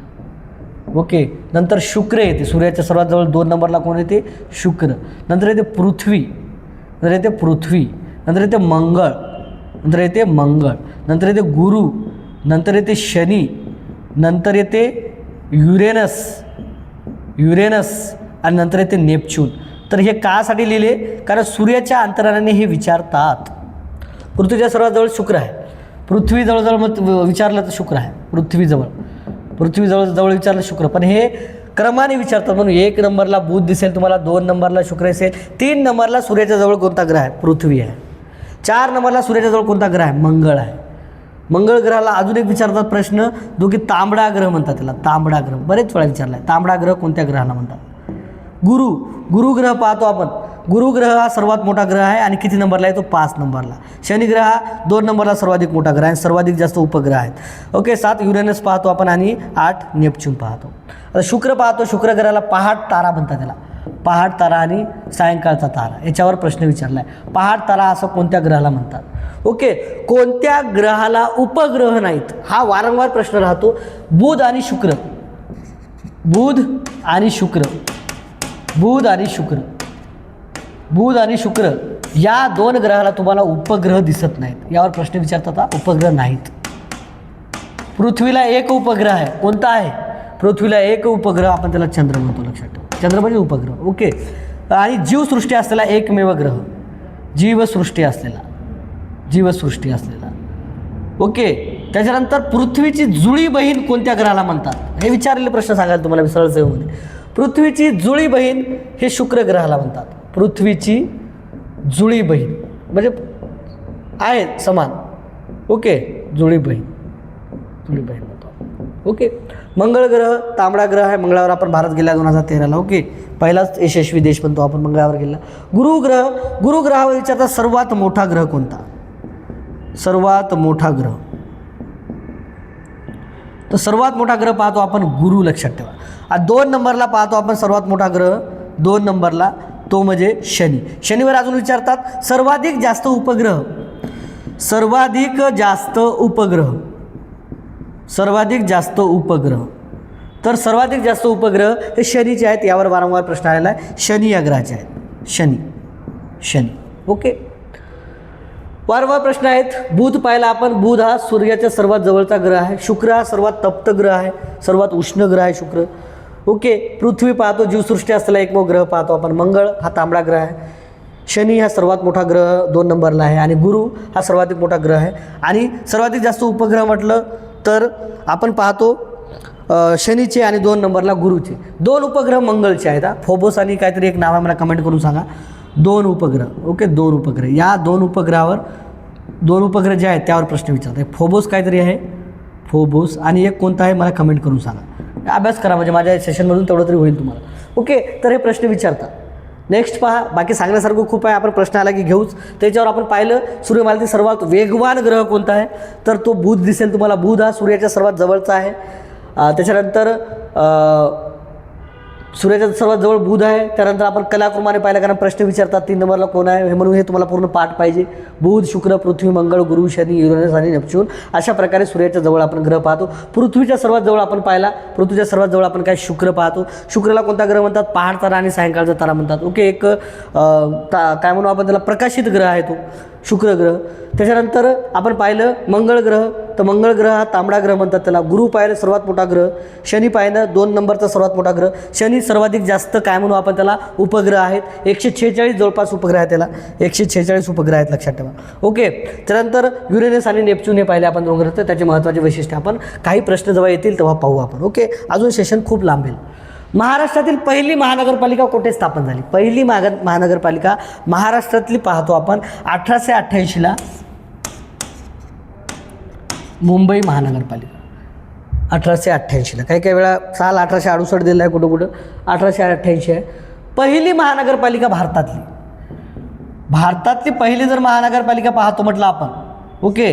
ओके. नंतर शुक्र येते सूर्याच्या सर्वात जवळ 2 नंबरला कोण येते? शुक्र. नंतर येते पृथ्वी, नंतर येते पृथ्वी, नंतर येते मंगळ, नंतर येते मंगळ, नंतर येते गुरु, नंतर येते शनी, नंतर येते युरेनस, युरेनस आणि नंतर येते नेपच्यून. तर हे कासाठी लिहिले? कारण सूर्याच्या अंतराने हे विचारतात. पृथ्वीच्या सर्वात जवळ शुक्र आहे, पृथ्वी जवळजवळ मग विचारलं तर शुक्र आहे, पृथ्वीजवळ, पृथ्वीजवळ जवळ विचारलं शुक्र. पण हे क्रमाने विचारतात म्हणून 1 नंबरला बुध दिसेल तुम्हाला, 2 नंबरला शुक्र दिसेल, 3 नंबरला सूर्याच्या जवळ कोणता ग्रह आहे? पृथ्वी आहे. 4 नंबरला सूर्याच्या जवळ कोणता ग्रह आहे? मंगळ आहे. मंगळ ग्रहाला अजून एक विचारतात प्रश्न, जो की तांबडा ग्रह म्हणतात त्याला, तांबडा ग्रह. बरेच वेळा विचारला आहे. तांबडा ग्रह कोणत्या ग्रहाला म्हणतात? गुरु. गुरु ग्रह पाहतो आपण. गुरु ग्रह हा सर्वात मोठा ग्रह आहे आणि किती नंबरला आहे? तो 5 नंबरला. शनी ग्रह हा 2 नंबरला सर्वाधिक मोठा ग्रह आहे, सर्वाधिक जास्त उपग्रह आहेत. ओके. 7 युरेनस पाहतो आपण आणि 8 नेपच्यून पाहतो. आता शुक्र पाहतो. शुक्र ग्रहाला पहाट तारा म्हणतात त्याला, पहाट तारा आणि सायंकाळचा तारा. याच्यावर प्रश्न विचारला आहे. पहाट तारा असं कोणत्या ग्रहाला म्हणतात? ओके. कोणत्या ग्रहाला उपग्रह नाहीत? हा वारंवार प्रश्न राहतो. बुध आणि शुक्र, बुध आणि शुक्र, बुध आणि शुक्र, बुध आणि शुक्र या 2 ग्रहाला तुम्हाला उपग्रह दिसत नाहीत. यावर प्रश्न विचारतात. उपग्रह नाहीत. पृथ्वीला एक उपग्रह आहे. कोणता आहे? पृथ्वीला एक उपग्रह, आपण त्याला चंद्र म्हणतो, लक्षात ठेवा. चंद्र म्हणजे उपग्रह. ओके. आणि जीवसृष्टी असलेला एकमेव ग्रह, जीवसृष्टी असलेला, जीवसृष्टी असलेला. ओके. त्याच्यानंतर पृथ्वीची जुळी बहीण कोणत्या ग्रहाला म्हणतात? हे विचारलेले प्रश्न सांगायला तुम्हाला सरळ सेवेमध्ये. पृथ्वीची जुळी बहीण हे शुक्र ग्रहाला म्हणतात. पृथ्वीची जुळी बहीण म्हणजे आहे समान. ओके. जुळी बहीण, जुळी बहीण म्हणतो. ओके. मंगळ ग्रह तांबडा ग्रह आहे. मंगळावर आपण भारत गेला 2013ला. ओके. पहिलाच यशस्वी देश म्हणतो आपण मंगळावर गेला. गुरु ग्रह, गुरु ग्रहावर विचारतात सर्वात मोठा ग्रह कोणता? सर्वात मोठा ग्रह, तर सर्वात मोठा ग्रह पाहतो आपण गुरु, लक्षात ठेवा. 2 नंबरला पाहतो आपण सर्वात मोठा ग्रह, 2 नंबरला, तो म्हणजे शनी. शनीवर अजून विचारतात सर्वाधिक जास्त उपग्रह, सर्वाधिक जास्त उपग्रह, सर्वाधिक जास्त उपग्रह. तर सर्वाधिक जास्त उपग्रह हे शनीचे आहेत. यावर वारंवार प्रश्न आलेला आहे. शनी या ग्रहाचे आहेत. शनी, शनी. ओके. वारंवार प्रश्न आहेत. बुध पाहिला आपण. बुध हा सूर्याच्या सर्वात जवळचा ग्रह आहे. शुक्र हा सर्वात तप्त ग्रह आहे, सर्वात उष्ण ग्रह आहे शुक्र. ओके. पृथ्वी पाहतो. जीवसृष्टी असलेला एकमेव ग्रह पाहतो आपण. मंगळ हा तांबडा ग्रह आहे. शनी हा सर्वात मोठा ग्रह 2 नंबरला आहे आणि गुरु हा सर्वाधिक मोठा ग्रह आहे. आणि सर्वाधिक जास्त उपग्रह म्हटलं तर आपण पाहतो शनीचे आणि 2 नंबरला गुरुचे. 2 उपग्रह मंगळचे आहेत. फोबोस आणि काहीतरी एक नाव आहे, मला कमेंट करून सांगा. 2 उपग्रह. ओके. 2 उपग्रह. या 2 उपग्रहावर, 2 उपग्रह जे आहेत त्यावर प्रश्न विचारतात. फोबोस काहीतरी आहे, फोबोस, आणि एक कोणता आहे मला कमेंट करून सांगा. अभ्यास करा म्हणजे माझ्या सेशनमधून तेवढं तरी होईल तुम्हाला. ओके. तर हे प्रश्न विचारतात. नेक्स्ट पहा. बाकी सांगण्यासारखं खूप आहे, आपण प्रश्न आला की घेऊच. त्याच्यावर आपण पाहिलं सूर्यमालेतील सर्वात वेगवान ग्रह कोणता आहे, तर तो बुध दिसेल तुम्हाला. बुध हा सूर्याच्या सर्वात जवळचा आहे. त्याच्यानंतर सूर्याच्या सर्वात जवळ बुध आहे. त्यानंतर आपण कलाक्रमाने पाहिलं, कारण प्रश्न विचारतात 3 नंबरला कोण आहे हे, म्हणून हे तुम्हाला पूर्ण पाठ पाहिजे. बुध, शुक्र, पृथ्वी, मंगळ, गुरु, शनी, युरेनस आणि नेपच्यून. अशा प्रकारे सूर्याच्या जवळ आपण ग्रह पाहतो. पृथ्वीच्या सर्वात जवळ आपण पाहिला. पृथ्वीच्या सर्वात जवळ आपण काय शुक्र पाहतो. शुक्रला कोणता ग्रह म्हणतात? पहाट तारा आणि सायंकाळचा तारा म्हणतात. ओके. एक काय म्हणू आपण त्याला, प्रकाशित ग्रह आहे तो शुक्र ग्रह. त्याच्यानंतर आपण पाहिलं मंगळ ग्रह, तर मंगळ ग्रह हा तांबडा ग्रह म्हणतात त्याला. गुरु पाहिलं सर्वात मोठा ग्रह. शनी पाहिलं 2 नंबरचा सर्वात मोठा ग्रह. शनी सर्वाधिक जास्त काय म्हणू आपण त्याला, उपग्रह आहेत. 146 जवळपास उपग्रह आहेत त्याला. 146 उपग्रह आहेत, लक्षात ठेवा. ओके. त्यानंतर युरेनस आणि नेपच्यून हे पाहिले आपण 2 ग्रह. तर त्याचे महत्त्वाचे वैशिष्ट्य आपण काही प्रश्न जेव्हा येतील तेव्हा पाहू आपण. ओके. अजून सेशन खूप लांबेल. महाराष्ट्रातील पहिली महानगरपालिका कुठे स्थापन झाली? पहिली महानगरपालिका महाराष्ट्रातली पाहतो आपण 1888ला मुंबई महानगरपालिका. 1888ला. काही काही वेळा साल 1868 दिलं आहे, कुठं कुठं 1888 आहे. पहिली महानगरपालिका भारतातली पहिली जर महानगरपालिका पाहतो म्हटलं आपण, ओके,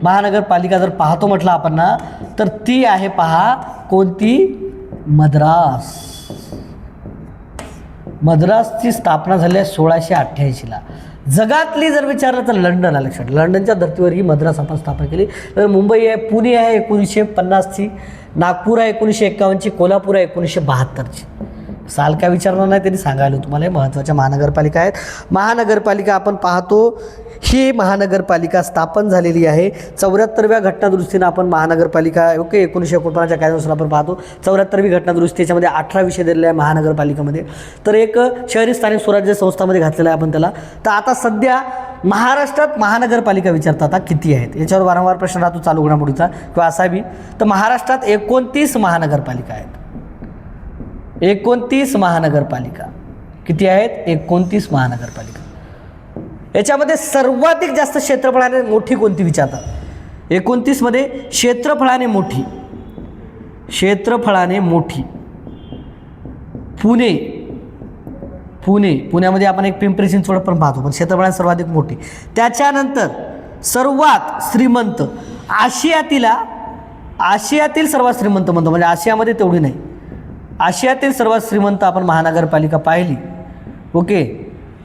महानगरपालिका जर पाहतो म्हटलं आपण ना, तर ती आहे पहा कोणती, मद्रास. मद्रासची स्थापना झाली आहे 1688ला. जगातली जर विचारलं तर लंडन आहे लक्षात. लंडनच्या धर्तीवर ही मद्रास आपण स्थापना केली. तर मुंबई आहे, पुणे आहे 1950ची, नागपूर आहे 1951ची, कोल्हापूर आहे 1972ची. साल काय विचारणार नाही, त्यांनी सांगायला तुम्हाला. महत्त्वाच्या महानगरपालिका आहेत. महानगरपालिका आपण पाहतो, ही महानगरपालिका स्थापन झालेली आहे 74व्या घटनादुरुस्तीनं. आपण महानगरपालिका ओके 1949च्या कायद्यानुसार आपण पाहतो 74वी घटनादुरुस्ती. त्याच्यामध्ये 18 विषय दिलेले आहे महानगरपालिकेमध्ये. तर एक शहरी स्थानिक स्वराज्य संस्थामध्ये घातलेला आहे आपण त्याला. तर आता सध्या महाराष्ट्रात महानगरपालिका विचारतात आता किती आहेत, याच्यावर वारंवार प्रश्न राहतो चालू घडामोडीचा किंवा असा बी. तर महाराष्ट्रात 29 महानगरपालिका आहेत. 29 महानगरपालिका किती आहेत, 29 महानगरपालिका. याच्यामध्ये सर्वाधिक जास्त क्षेत्रफळाने मोठी कोणती विचारतात. 29 मध्ये क्षेत्रफळाने मोठी पुण्यामध्ये आपण एक पिंपरी चिंचवड पण पाहतो, पण क्षेत्रफळाने सर्वाधिक मोठी. त्याच्यानंतर सर्वात श्रीमंत आशियातील सर्वात श्रीमंत म्हणतो, म्हणजे आशियामध्ये तेवढी नाही, आशियातील सर्वात श्रीमंत आपण महानगरपालिका पाहिली, ओके,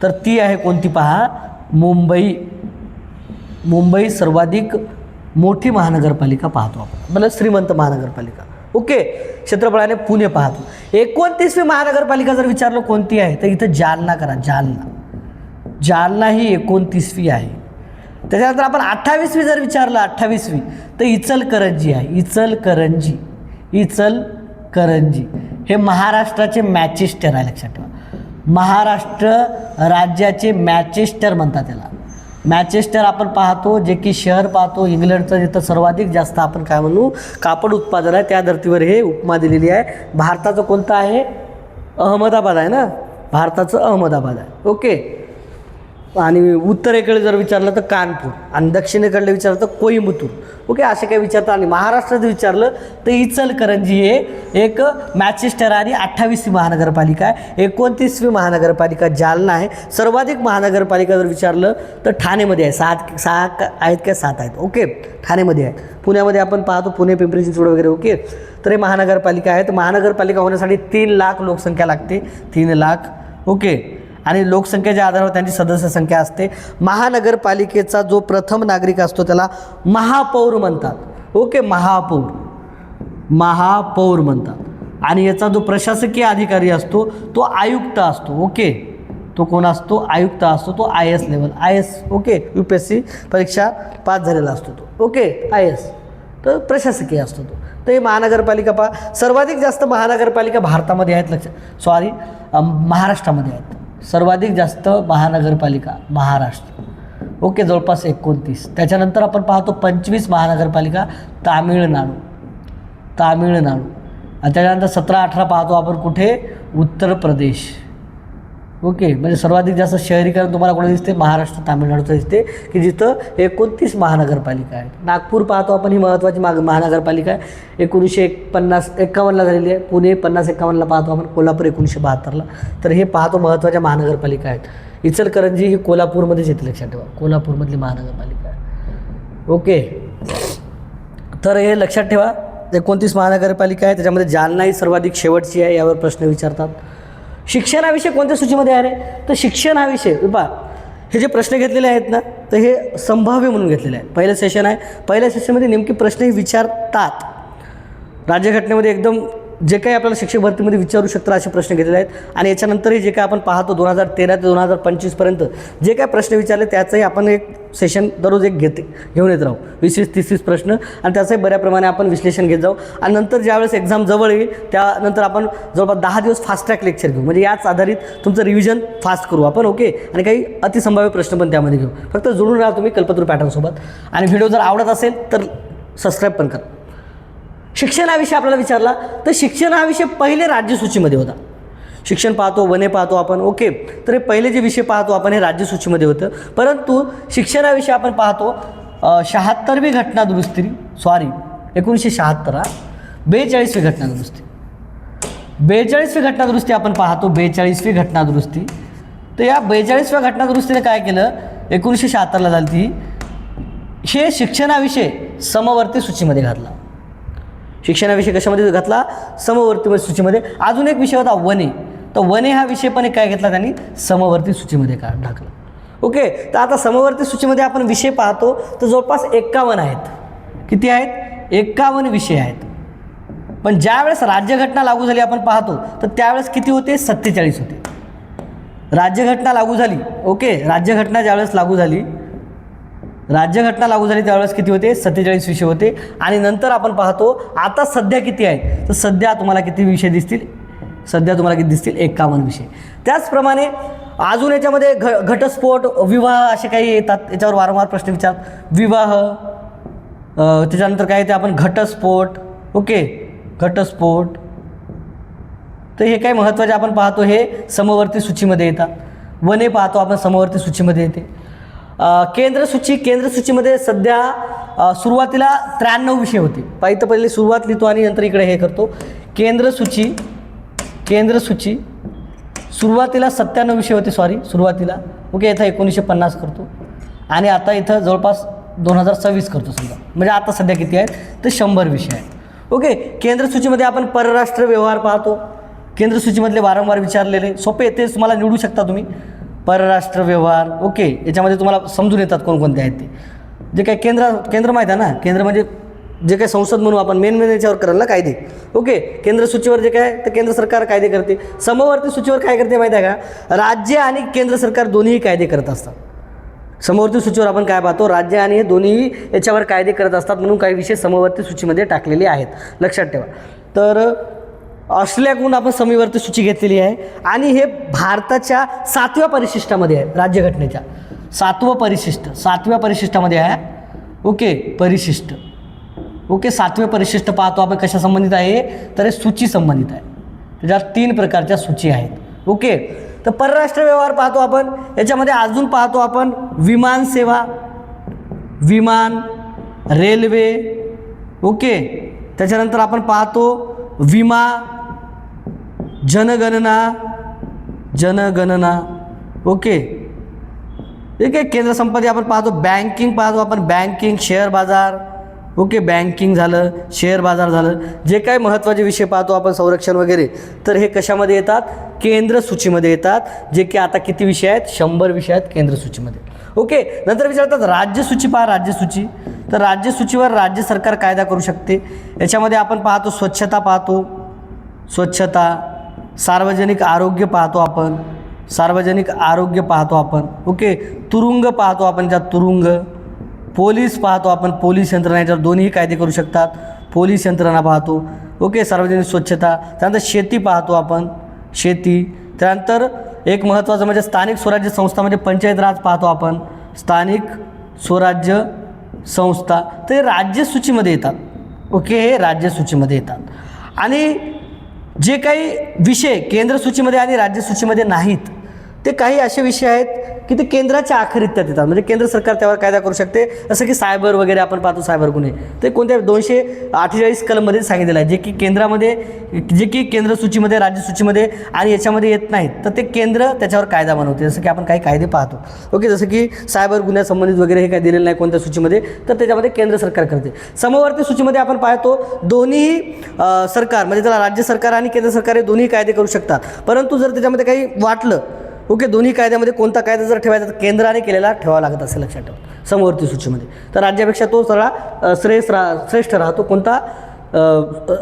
तर ती आहे कोणती पहा, मुंबई सर्वाधिक मोठी महानगरपालिका पाहतो आपण, म्हणजे श्रीमंत महानगरपालिका, ओके. क्षेत्रफळाने पुणे पाहतो. 29वी महानगरपालिका जर विचारलं कोणती आहे, तर इथं जालना करा. जालना ही 29वी आहे. त्याच्यानंतर आपण 28वी जर विचारलं, 28वी, तर इचलकरंजी आहे. इचलकरंजी हे महाराष्ट्राचे मॅचेस्टर आहे, लक्षात ठेवा. महाराष्ट्र राज्याचे मॅचेस्टर म्हणतात त्याला. मॅचेस्टर आपण पाहतो, जे की शहर पाहतो इंग्लंडचं, जिथं सर्वाधिक जास्त आपण काय म्हणू कापड उत्पादन आहे, त्या धर्तीवर हे उपमा दिलेली आहे. भारताचं कोणतं आहे, अहमदाबाद आहे ना, भारताचं अहमदाबाद आहे, ओके. आणि उत्तरेकडे जर विचारलं तर कानपूर, आणि दक्षिणेकडे विचारलं तर कोईम्बतूर, ओके, असे काही विचारतात. आणि महाराष्ट्रात जर विचारलं तर इचलकरंजी हे एक मॅचेस्टर आणि 28वी महानगरपालिका आहे. 29वी महानगरपालिका जालना आहे. सर्वाधिक महानगरपालिका जर विचारलं तर ठाणेमध्ये आहे. 6 आहेत का 7 आहेत, ओके, ठाणेमध्ये आहे. पुण्यामध्ये आपण पाहतो पुणे, पिंपरी चिंचवड वगैरे, ओके. तर हे महानगरपालिका आहेत. महानगरपालिका होण्यासाठी 3 लाख लोकसंख्या लागते, 3 लाख, ओके. आणि लोकसंख्येच्या आधारावर त्यांची सदस्य संख्या असते. महानगरपालिकेचा जो प्रथम नागरिक असतो त्याला महापौर म्हणतात, ओके, महापौर म्हणतात. आणि याचा जो प्रशासकीय अधिकारी असतो तो आयुक्त असतो, ओके. तो कोण असतो, आयुक्त असतो. तो IAS level, IAS, okay, UPSC परीक्षा पास झालेला असतो तो, ओके, IAS. तर प्रशासकीय असतो तो. तर हे महानगरपालिका पहा, सर्वाधिक जास्त महानगरपालिका भारतामध्ये आहेत, महाराष्ट्रामध्ये आहेत. सर्वाधिक जास्त महानगरपालिका महाराष्ट्र, ओके, जवळपास 29. त्याच्यानंतर आपण पाहतो 25 महानगरपालिका तामिळनाडू. आणि त्याच्यानंतर 17-18 पाहतो आपण कुठे, उत्तर प्रदेश, ओके. म्हणजे सर्वाधिक जास्त शहरीकरण तुम्हाला कुठे दिसते, महाराष्ट्र तामिळनाडूचं दिसते, की जिथं 29 महानगरपालिका आहेत. नागपूर पाहतो आपण, ही महत्त्वाची महानगरपालिका आहे. 1951ला झालेली आहे. पुणे 50-51ला पाहतो आपण. कोल्हापूर 1972ला. तर हे पाहतो महत्त्वाच्या महानगरपालिका आहेत. इचलकरंजी ही कोल्हापूरमध्येच येते, लक्षात ठेवा, कोल्हापूरमधली महानगरपालिका आहे, ओके. तर हे लक्षात ठेवा, 29 महानगरपालिका आहे. त्याच्यामध्ये जालना ही सर्वाधिक शेवटची आहे. यावर प्रश्न विचारतात. शिक्षणाविषयी कोणत्या सूचीमध्ये आहे रे, तर शिक्षण हा विषय पहा, हे जे प्रश्न घेतलेले आहेत ना, तर हे संभाव्य म्हणून घेतलेले आहे. पहिलं सेशन आहे. पहिल्या सेशनमध्ये नेमके प्रश्नही विचारतात. राज्यघटनेमध्ये एकदम जे काही आपल्याला शिक्षक भरतीमध्ये विचारू शकतात असे प्रश्न घेतलेले आहेत. आणि याच्यानंतरही जे काय आपण पाहतो 2013 ते 2025पर्यंत जे काय प्रश्न विचारले त्याचंही आपण एक सेशन दररोज घेऊन येत राहू. 20-30 प्रश्न, आणि त्याचंही बऱ्याप्रमाणे आपण विश्लेषण घेत जाऊ. आणि नंतर ज्यावेळेस एक्झाम जवळ येईल त्यानंतर आपण जवळपास 10 दिवस फास्ट ट्रॅक लेक्चर घेऊ, म्हणजे याच आधारित तुमचं रिव्हिजन फास्ट करू आपण, ओके. आणि काही अतिसंभाव्य प्रश्न पण त्यामध्ये घेऊ. फक्त जोडून राहा तुम्ही कल्पतरू पॅटर्नसोबत. आणि व्हिडिओ जर आवडत असेल तर सबस्क्राईब पण करा. शिक्षण हा विषय आपल्याला विचारला, तर शिक्षण हा विषय पहिले राज्यसूचीमध्ये होता. शिक्षण पाहतो, वने पाहतो आपण, ओके. तर हे पहिले जे विषय पाहतो आपण हे राज्यसूचीमध्ये होतं. परंतु शिक्षणाविषयी आपण पाहतो 76वी घटनादुरुस्ती, 1976, 42वी घटनादुरुस्ती. 42वी घटनादुरुस्ती आपण पाहतो, 42वी घटनादुरुस्ती. तर या 42व्या घटनादुरुस्तीने काय केलं, 1976ला झाली ती, हे शिक्षणाविषयी समवर्ती सूचीमध्ये घातला. शिक्षणाविषयी कशामध्ये घातला, समवर्ती सूचीमध्ये. अजून एक विषय होता वने, तर वने हा विषय पण काय घेतला त्यांनी, समवर्ती सूचीमध्ये टाकला. ओके, तर आता समवर्ती सूचीमध्ये आपण विषय पाहतो तर जवळपास 51 आहेत. किती आहेत, 51 विषय आहेत. पण ज्यावेळेस राज्यघटना लागू झाली आपण पाहतो तर त्यावेळेस किती होते, 47 होते. राज्यघटना लागू झाली, ओके, राज्यघटना ज्यावेळेस लागू झाली त्यावेळेस किती होते, 47 विषय होते. आणि नंतर आपण पाहतो आता सध्या किती आहेत, तर सध्या तुम्हाला किती विषय दिसतील, 51 विषय. त्याचप्रमाणे अजून याच्यामध्ये घटस्फोट, विवाह असे काही येतात, याच्यावर वारंवार प्रश्न विचारतात. विवाह, त्याच्यानंतर काय येते आपण घटस्फोट, ओके, घटस्फोट. तर हे काही महत्त्वाचे आपण पाहतो, हे समवर्ती सूचीमध्ये येतात. वने पाहतो आपण, समवर्ती सूचीमध्ये येते. केंद्र सूचीमध्ये सध्या सुरुवातीला 93 विषय होते. पाहिजे पहिले सुरुवात लिहितो आणि नंतर इकडे हे करतो. केंद्र सूची सुरुवातीला 97 विषय होते, सुरुवातीला, ओके. इथं 1950 करतो आणि आता इथं जवळपास 2026 करतो समजा, म्हणजे आता सध्या किती आहेत, तर 100 विषय आहेत. ओके, केंद्र सूचीमध्ये आपण परराष्ट्र व्यवहार पाहतो. केंद्र सूचीमधले वारंवार विचारलेले सोपे, तेच तुम्हाला निवडू शकता तुम्ही. परराष्ट्र व्यवहार, ओके, याच्यामध्ये तुम्हाला समजून येतात कोणकोणते आहेत ते. जे काही केंद्र माहीत आहे ना, केंद्र म्हणजे जे काही संसद म्हणून आपण मेन याच्यावर कराल ना कायदे. ओके, केंद्र सूचीवर जे काय, तर केंद्र सरकार कायदे करते. समवर्ती सूचीवर काय करते माहीत आहे का, राज्य आणि केंद्र सरकार दोन्ही कायदे करत असतात. समवर्ती सूचीवर आपण काय पाहतो, राज्य आणि हे दोन्ही याच्यावर कायदे करत असतात, म्हणून काही विषय समवर्ती सूचीमध्ये टाकलेले आहेत, लक्षात ठेवा. तर ऑस्ट्रेलियाकडून आपण समवर्ती सूची घेतलेली आहे आणि हे भारताच्या 7व्या परिशिष्टामध्ये आहे, राज्यघटनेच्या 7व्या परिशिष्टामध्ये आहे. ओके, परिशिष्ट, ओके, 7वे परिशिष्ट पाहतो आपण, कशा संबंधित आहे, तर हे सूची संबंधित आहे. त्याच्यात 3 प्रकारच्या सूची आहेत. ओके, तर परराष्ट्र व्यवहार पाहतो आपण, याच्यामध्ये अजून पाहतो आपण विमान सेवा, विमान, रेल्वे, ओके, त्याच्यानंतर आपण पाहतो विमा, जनगणना, ओके, ठीक आहे. केंद्र संपत्ती आपण पाहतो, बँकिंग पाहतो आपण, बँकिंग, शेअर बाजार, ओके, बँकिंग झालं, शेअर बाजार झालं. जे काही महत्त्वाचे विषय पाहतो आपण, संरक्षण वगैरे, तर हे कशामध्ये येतात, केंद्र सूचीमध्ये येतात. जे की आता किती विषय आहेत, 100 विषय आहेत केंद्र सूचीमध्ये. ओके, नंतर विचारतात राज्य सूची पहा, राज्य सूची. तर राज्य सूचीवर राज्य सरकार कायदा करू शकते. याच्यामध्ये आपण पाहतो स्वच्छता पाहतो, सार्वजनिक आरोग्य पाहतो आपण, ओके, तुरुंग पाहतो आपण, त्यात तुरुंग, पोलीस पाहतो आपण, पोलीस यंत्रणा, याच्यावर दोन्ही कायदे करू शकतात, पोलीस यंत्रणा पाहतो. ओके, सार्वजनिक स्वच्छता. त्यानंतर शेती पाहतो आपण, शेती. त्यानंतर एक महत्त्वाचं म्हणजे स्थानिक स्वराज्य संस्था, म्हणजे पंचायत राज पाहतो आपण, स्थानिक स्वराज्य संस्था. तर हे राज्य सूचीमध्ये येतात. ओके, हे राज्य सूचीमध्ये येतात. आणि जे काही विषय केंद्र सूचीमध्ये आणि राज्य सूचीमध्ये नाहीत, ते काही असे विषय आहेत की ते केंद्राच्या आखरीत येतात, म्हणजे केंद्र सरकार त्यावर कायदा करू शकते. जसं की सायबर वगैरे आपण पाहतो, सायबर गुन्हे, ते कोणत्या 248 कलममध्ये सांगितलेलं आहे, जे की केंद्र सूचीमध्ये, राज्य सूचीमध्ये आणि याच्यामध्ये येत नाहीत, तर ते केंद्र त्याच्यावर कायदा बनवते. जसं की आपण काही कायदे पाहतो, ओके, जसं की सायबर गुन्ह्यासंबंधित वगैरे हे काही दिलेलं नाही कोणत्या सूचीमध्ये, तर त्याच्यामध्ये केंद्र सरकार करते. समवर्ती सूचीमध्ये आपण पाहतो दोन्ही सरकार, म्हणजे त्याला राज्य सरकार आणि केंद्र सरकार हे दोन्ही कायदे करू शकतात. परंतु जर त्याच्यामध्ये काही वाटलं, ओके, दोन्ही कायद्यामध्ये कोणता कायदा जर ठेवायचा तर केंद्राने केलेला ठेवावा लागत असेल, लक्षात ठेवा, समवर्ती सूचीमध्ये. तर राज्यापेक्षा तो सगळा श्रेष्ठ राहतो कोणता,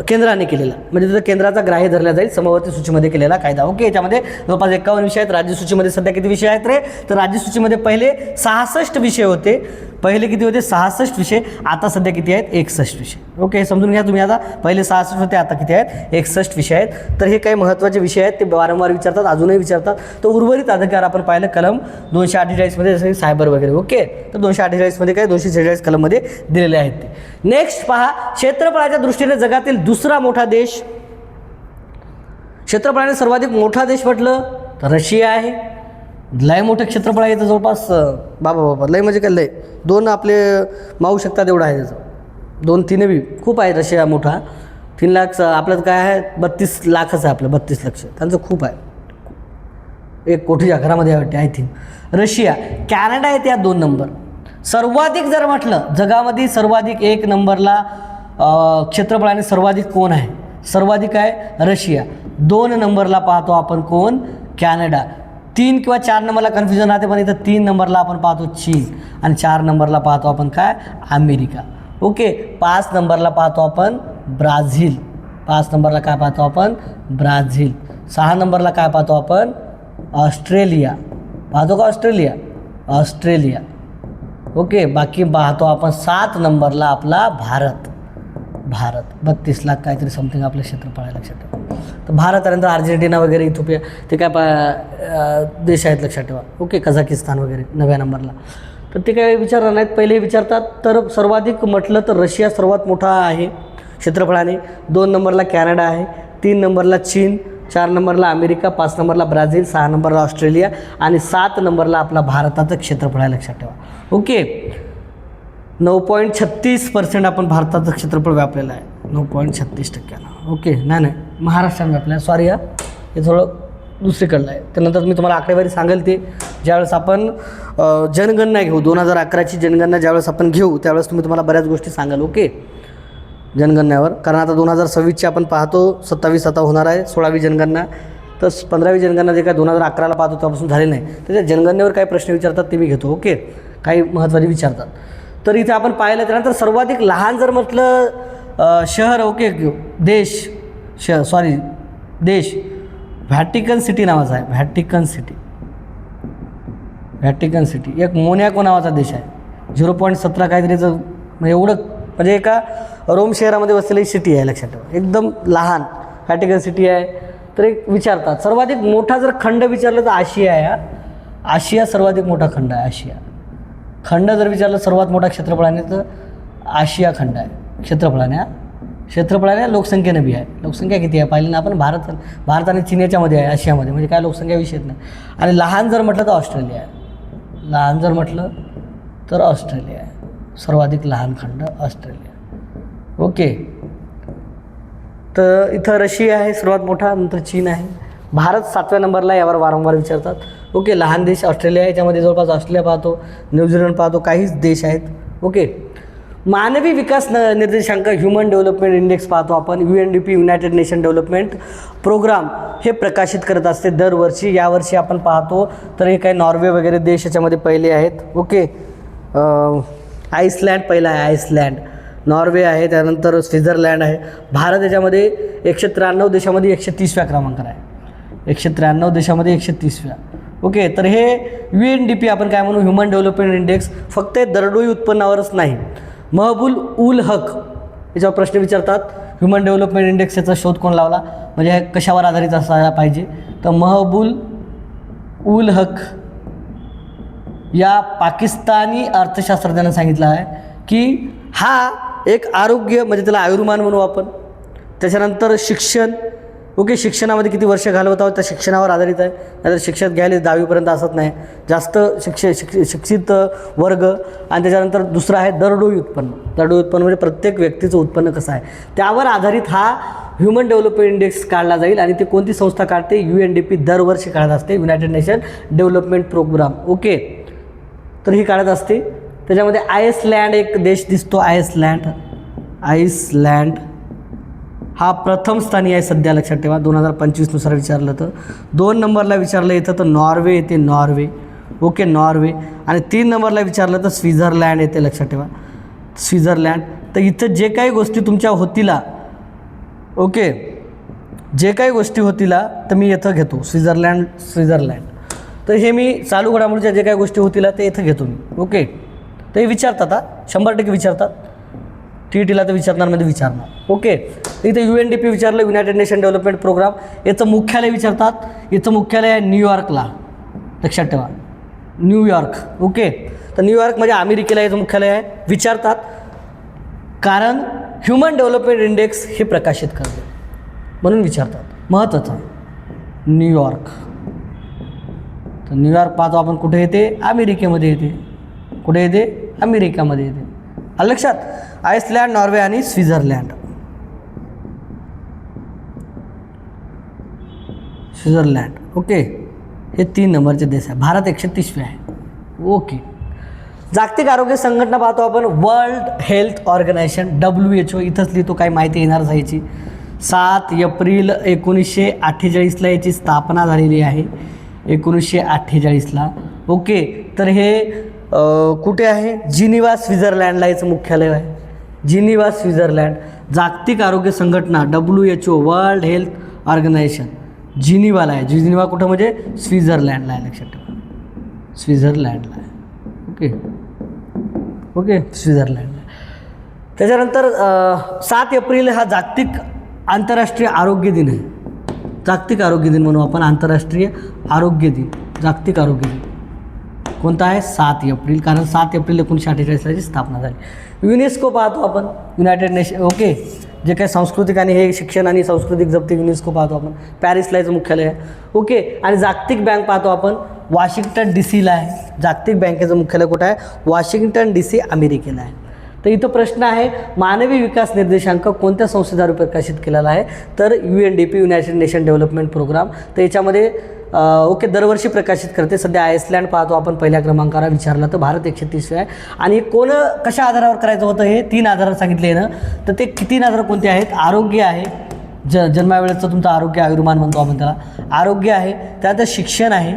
केंद्राने केलेला, म्हणजे त्याचा केंद्राचा ग्राह्य धरला जाईल समवर्ती सूचीमध्ये केलेला कायदा. ओके, याच्यामध्ये जवळपास 51 विषय आहेत. राज्य सूचीमध्ये सध्या किती विषय आहेत रे, तर राज्य सूचीमध्ये पहिले 66 विषय होते, पहिले किती होते, 66 विषय. आता सध्या किती आहेत, 61 विषय. ओके, हे समजून घ्या तुम्ही. आता पहिले 66 होते, आता किती आहेत, 61 विषय आहेत. तर हे काही महत्त्वाचे विषय आहेत, ते वारंवार विचारतात, अजूनही विचारतात. तर उर्वरित अधिकार आपण पाहिलं कलम 248 मध्ये, जसं की सायबर वगैरे. ओके, तर 248 मध्ये काय, 246 कलममध्ये दिलेले आहेत ते. नेक्स्ट पहा, क्षेत्रफळाच्या दृष्टीने जगातील दुसरा मोठा देश, क्षेत्रफळाने सर्वाधिक मोठा देश म्हटलं तर रशिया आहे. लय मोठं क्षेत्रफळ आहे तर जवळपास बाबा लय म्हणजे काय, लय 2 आपले मावू शकतात एवढं आहे त्याचं, 2-3 बी खूप आहे रशिया मोठा. 3 लाख आपलं काय आहे 32 लाखच आहे आपलं 32 लक्ष त्यांचं खूप आहे 1 कोटीच्या घरामध्ये वाटते आय थिंक. रशिया कॅनडा आहे त्या 2 नंबर. सर्वाधिक जर म्हटलं जगामध्ये सर्वाधिक 1 नंबरला क्षेत्रफळाने सर्वाधिक कोण आहे? सर्वाधिक आहे रशिया. 2 नंबरला पाहतो आपण कोण? कॅनडा. 3 किंवा 4 नंबरला कन्फ्युजन राहते पण इथं 3 नंबरला आपण पाहतो चीन आणि 4 नंबरला पाहतो आपण काय? अमेरिका. ओके. 5 नंबरला पाहतो आपण ब्राझील. 5 नंबरला काय पाहतो आपण? ब्राझील. 6 नंबरला काय पाहतो आपण? ऑस्ट्रेलिया. पाहतो का ऑस्ट्रेलिया? ऑस्ट्रेलिया. ओके. बाकी पाहतो आपण 7 नंबरला आपला भारत. भारत 32 लाख काहीतरी समथिंग आपलं क्षेत्रफळ आहे लक्षात ठेवा. तर भारत त्यानंतर अर्जेंटिना वगैरे इथोपिया ते काय देश आहेत लक्षात ठेवा. ओके. कझाकिस्तान वगैरे 9व्या नंबरला. तर ते काय विचारणार नाहीत पहिले विचारतात. तर सर्वाधिक म्हटलं तर रशिया सर्वात मोठा आहे क्षेत्रफळाने. 2 नंबरला कॅनडा आहे. 3 नंबरला चीन. 4 नंबरला अमेरिका. 5 नंबरला ब्राझील. 6 नंबरला ऑस्ट्रेलिया आणि 7 नंबरला आपला भारताचं क्षेत्रफळ आहे लक्षात ठेवा. ओके. 9.36% आपण भारताचं क्षेत्रफळ व्यापलेलं आहे. 9.36%. ओके. नाही महाराष्ट्राने व्यापलं आहे. सॉरी हे थोडं दुसरीकडलं आहे. त्यानंतर मी तुम्हाला आकडेवारी सांगेल ते ज्यावेळेस आपण जनगणना घेऊ 2011ची जनगणना ज्यावेळेस आपण घेऊ त्यावेळेस तुम्हाला बऱ्याच गोष्टी सांगाल. ओके. जनगणनेवर कारण आता 2026ची आपण पाहतो 27 आता होणार आहे 16वी जनगणना. तर 15वी जनगणना जे काय 2011ला पाहतो तेव्हापासून झाली नाही. तर त्या जनगणनेवर काही प्रश्न विचारतात ते मी घेतो. ओके. काही महत्त्वाचे विचारतात. तर इथे आपण पाहिलं त्यानंतर सर्वाधिक लहान जर म्हटलं शहर. ओके. देश व्हॅटिकन सिटी नावाचा आहे. व्हॅटिकन सिटी एक मोनॅको नावाचा देश आहे. 0.17 काहीतरीचं म्हणजे एवढं म्हणजे एका रोम शहरामध्ये वसलेली सिटी आहे लक्षात ठेवा. एकदम लहान व्हॅटिकन सिटी आहे. तर एक विचारतात सर्वाधिक मोठा जर खंड विचारलं तर आशिया आहे. आशिया सर्वाधिक मोठा खंड आहे. आशिया खंड जर विचारलं सर्वात मोठा क्षेत्रफळाने तर आशिया खंड आहे क्षेत्रफळाने लोकसंख्येने बी आहे. लोकसंख्या किती आहे पाहिली ना आपण? भारत आणि चीन याच्यामध्ये आहे आशियामध्ये म्हणजे काय लोकसंख्या विषयच नाही. आणि लहान जर म्हटलं तर ऑस्ट्रेलिया आहे. सर्वाधिक लहान खंड ऑस्ट्रेलिया. ओके. तर इथं रशिया आहे सर्वात मोठा. नंतर चीन आहे. भारत 7व्या नंबरला यावर वारंवार विचारतात. ओके. लहान देश ऑस्ट्रेलिया आहे. याच्यामध्ये जवळपास ऑस्ट्रेलिया पाहतो न्यूझीलंड पाहतो काहीच देश आहेत. ओके. मानवी विकास निर्देशांक ह्युमन डेव्हलपमेंट इंडेक्स पाहतो आपण. UNDP United Nation Development Programme हे प्रकाशित करत असते दरवर्षी. यावर्षी आपण पाहतो तर हे काही नॉर्वे वगैरे देश याच्यामध्ये पहिले आहेत. ओके. आईसलँड पहिला आहे. आईसलँड. नॉर्वे आहे. त्यानंतर स्वित्झर्लंड आहे. भारत याच्यामध्ये 193 देशामध्ये 130व्या क्रमांकावर आहे. 193 देशामध्ये 130व्या. ओके. तर हे UNDP आपण काय म्हणू ह्युमन डेव्हलपमेंट इंडेक्स फक्त दरडोई उत्पन्नावरच नाही. महबूल उल हक याच्यावर प्रश्न विचारतात. ह्युमन डेव्हलपमेंट इंडेक्स याचा शोध कोण लावला म्हणजे हे कशावर आधारित असायला पाहिजे तर महबूल उल हक या पाकिस्तानी अर्थशास्त्रज्ञानं सांगितलं आहे की हा एक आरोग्य म्हणजे त्याला आयुर्मान म्हणू आपण. त्याच्यानंतर शिक्षण. ओके. शिक्षणामध्ये किती वर्ष घालवत आहोत त्या शिक्षणावर आधारित आहे. नाहीतर शिक्षण घ्यायला 10वीपर्यंत असत नाही जास्त शिक्षित वर्ग. आणि त्याच्यानंतर दुसरं आहे दरडोई उत्पन्न. दरडोई उत्पन्न म्हणजे प्रत्येक व्यक्तीचं उत्पन्न कसं आहे त्यावर आधारित हा ह्युमन डेव्हलपमेंट इंडेक्स काढला जाईल. आणि ते कोणती संस्था काढते? UNDP दरवर्षी काढत असते. United Nation Development Programme. Okay. तर ही काढत असते. त्याच्यामध्ये आईसलँड एक देश दिसतो. आईसलँड हा प्रथम स्थानी आहे सध्या लक्षात ठेवा. 2025 विचारलं तर. 2 नंबरला विचारलं येतं तर नॉर्वे येते. नॉर्वे. ओके. नॉर्वे. आणि 3 नंबरला विचारलं तर स्वित्झर्लंड येते लक्षात ठेवा. स्वित्झर्लंड. तर इथं जे काही गोष्टी तुमच्या होतीला ओके जे काही गोष्टी होतीला तर मी इथं घेतो स्वित्झर्लंड. तर हे मी चालू घडामोडीच्या जे काही गोष्टी होतीला ते इथं घेतो मी. ओके. तर हे विचारतात 100% विचारतात. TETला तर विचारणार. ओके. इथे UNDP विचारलं युनायटेड नेशन डेव्हलपमेंट प्रोग्राम. याचं मुख्यालय विचारतात. याचं मुख्यालय आहे न्यूयॉर्कला लक्षात ठेवा. न्यूयॉर्क. ओके. तर न्यूयॉर्क म्हणजे अमेरिकेला याचं मुख्यालय आहे. विचारतात कारण ह्युमन डेव्हलपमेंट इंडेक्स हे प्रकाशित करते म्हणून विचारतात. महत्त्वाचं न्यूयॉर्क. तर न्यूयॉर्क पाहतो आपण कुठे येते? अमेरिकेमध्ये येते. कुठे येते? अमेरिकामध्ये येते. लक्षात. आईसलँड, नॉर्वे आणि स्वित्झर्लंड. स्वित्झर्लंड. ओके, हे 3 नंबरचे देश आहे. भारत 130वे आहे. ओके. जागतिक आरोग्य संघटना पाहतो आपण, वर्ल्ड हेल्थ ऑर्गनायझेशन WHO. इथंच लिहितो, काही माहिती येणारच आहे याची. 7 एप्रिल 1948ला याची स्थापना झालेली आहे, 1948ला. ओके, तर हे कुठे आहे? जिनिव्हा स्वित्झर्लंडला याचं मुख्यालय आहे. Geneva Switzerland. जागतिक आरोग्य संघटना WHO, वर्ल्ड हेल्थ ऑर्गनायझेशन जिनिव्हाला आहे. जिनिव्हा कुठं म्हणजे स्वित्झर्लंडला आहे, लक्षात ठेवा. स्वित्झर्लंडला आहे. ओके ओके, स्वित्झर्लंडला. त्याच्यानंतर 7 एप्रिल हा जागतिक आंतरराष्ट्रीय आरोग्य दिन आहे. जागतिक आरोग्य दिन म्हणून आपण, आंतरराष्ट्रीय आरोग्य दिन, जागतिक आरोग्य दिन कोणता आहे? 7 एप्रिल. कारण 7 एप्रिल 1948ला स्थापना झाली. युनेस्को पाहतो आपण, युनायटेड नेशन. ओके, जे काही सांस्कृतिक आणि हे शिक्षण आणि सांस्कृतिक जप्ती, युनेस्को पाहतो आपण, पॅरिसला याचं मुख्यालय आहे. ओके, आणि जागतिक बँक पाहतो आपण, वॉशिंग्टन DC ला आहे. जागतिक बँकेचं मुख्यालय कुठं आहे? वॉशिंग्टन DC, अमेरिकेला आहे. तर इथं प्रश्न आहे, मानवी विकास निर्देशांक कोणत्या संस्थेद्वारे प्रकाशित केलेला आहे? तर UNDP, United Nation Development Programme. तर याच्यामध्ये ओके, दरवर्षी प्रकाशित करते. सध्या आयसलँड पाहतो आपण, पहिल्या क्रमांकाला विचारलं तर भारत 130वे आहे. आणि कोण कशा आधारावर करायचं होतं? हे 3 आधार सांगितले ना. तर ते 3 आधार कोणते आहेत? आरोग्य आहे, जन्मावेळेचं तुमचं आरोग्य, आयुर्मान म्हणतो आपण त्याला, आरोग्य आहे. त्यानंतर शिक्षण आहे.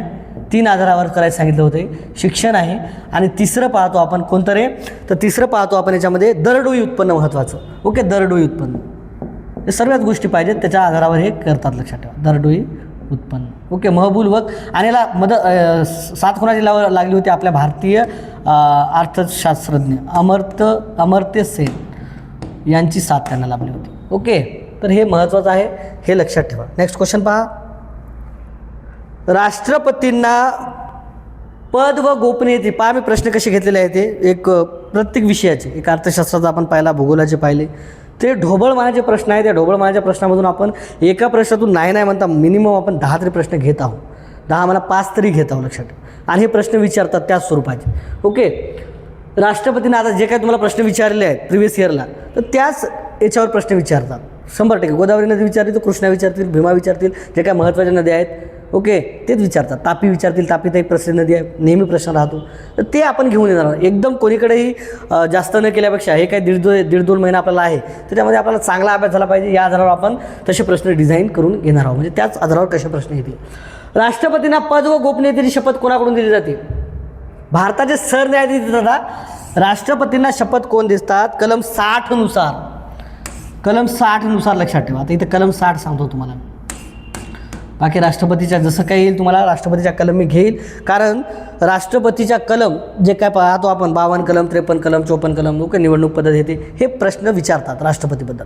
3 आधारावर करायचं सांगितलं होते, शिक्षण आहे. आणि तिसरं पाहतो आपण कोणतं रे? तर तिसरं पाहतो आपण याच्यामध्ये दरडोई उत्पन्न महत्त्वाचं. ओके, दरडोई उत्पन्न, हे सर्वच गोष्टी पाहिजेत, त्याच्या आधारावर हे करतात, लक्षात ठेवा. दरडोई उत्पन्न. ओके, महबूल वक्त. आणि याला साथ कोणाची लागली होती? आपल्या भारतीय अर्थशास्त्रज्ञ अमर्त्य सेन यांची साथ त्यांना लाभली होती. ओके, तर हे महत्त्वाचं आहे, हे लक्षात ठेवा. नेक्स्ट क्वेश्चन पहा. राष्ट्रपतींना पद व गोपनीयते, पहा मी प्रश्न कसे घेतलेले आहे ते, एक प्रत्येक विषयाचे, एक अर्थशास्त्राचा आपण पाहिला, भूगोलाचे पाहिले, ते ढोबळमानाचे प्रश्न आहेत. त्या ढोबळमानाच्या प्रश्नामधून आपण एका प्रश्नातून नाही म्हणता मिनिमम आपण 10 तरी प्रश्न घेत आहोत. 10 मला 5 तरी घेत आहोत, लक्षात ठेवा. आणि हे प्रश्न विचारतात त्याच स्वरूपाचे. ओके, राष्ट्रपतींना आता जे काही तुम्हाला प्रश्न विचारले आहेत प्रिव्हियस इयरला, तर त्याच याच्यावर प्रश्न विचारतात 100%. गोदावरी नदी विचारतील, तर कृष्णा विचारतील, भीमा विचारतील, जे काही महत्त्वाच्या नद्या आहेत, ओके, तेच विचारतात. तापी विचारतील, तापी तर एक प्रसिद्ध नदी आहे, नेहमी प्रश्न राहतो, तर ते आपण घेऊन येणार. एकदम कोणीकडेही जास्त न केल्यापेक्षा, हे काही 1.5-2 महिना आपल्याला आहे, तर त्यामध्ये आपल्याला चांगला अभ्यास झाला पाहिजे. या आधारावर आपण तसे प्रश्न डिझाईन करून घेणार आहोत, म्हणजे त्याच आधारावर कसे प्रश्न येतील. राष्ट्रपतींना पद व गोपनीयतेची शपथ कोणाकडून दिली जाते? भारताचे सरन्यायाधीश देतात. राष्ट्रपतींना शपथ कोण देतात? कलम 60 नुसार. कलम 60 नुसार, लक्षात ठेवा. आता इथे कलम 60 सांगतो तुम्हाला. बाकी राष्ट्रपतीच्या जसं काही येईल तुम्हाला, राष्ट्रपतीच्या कलम मी घेईल, कारण राष्ट्रपतीच्या कलम जे काय पाहतो आपण, 52 कलम, 53 कलम, 54 कलम, ओके, निवडणूक पद्धत येते, हे प्रश्न विचारतात राष्ट्रपतीबद्दल.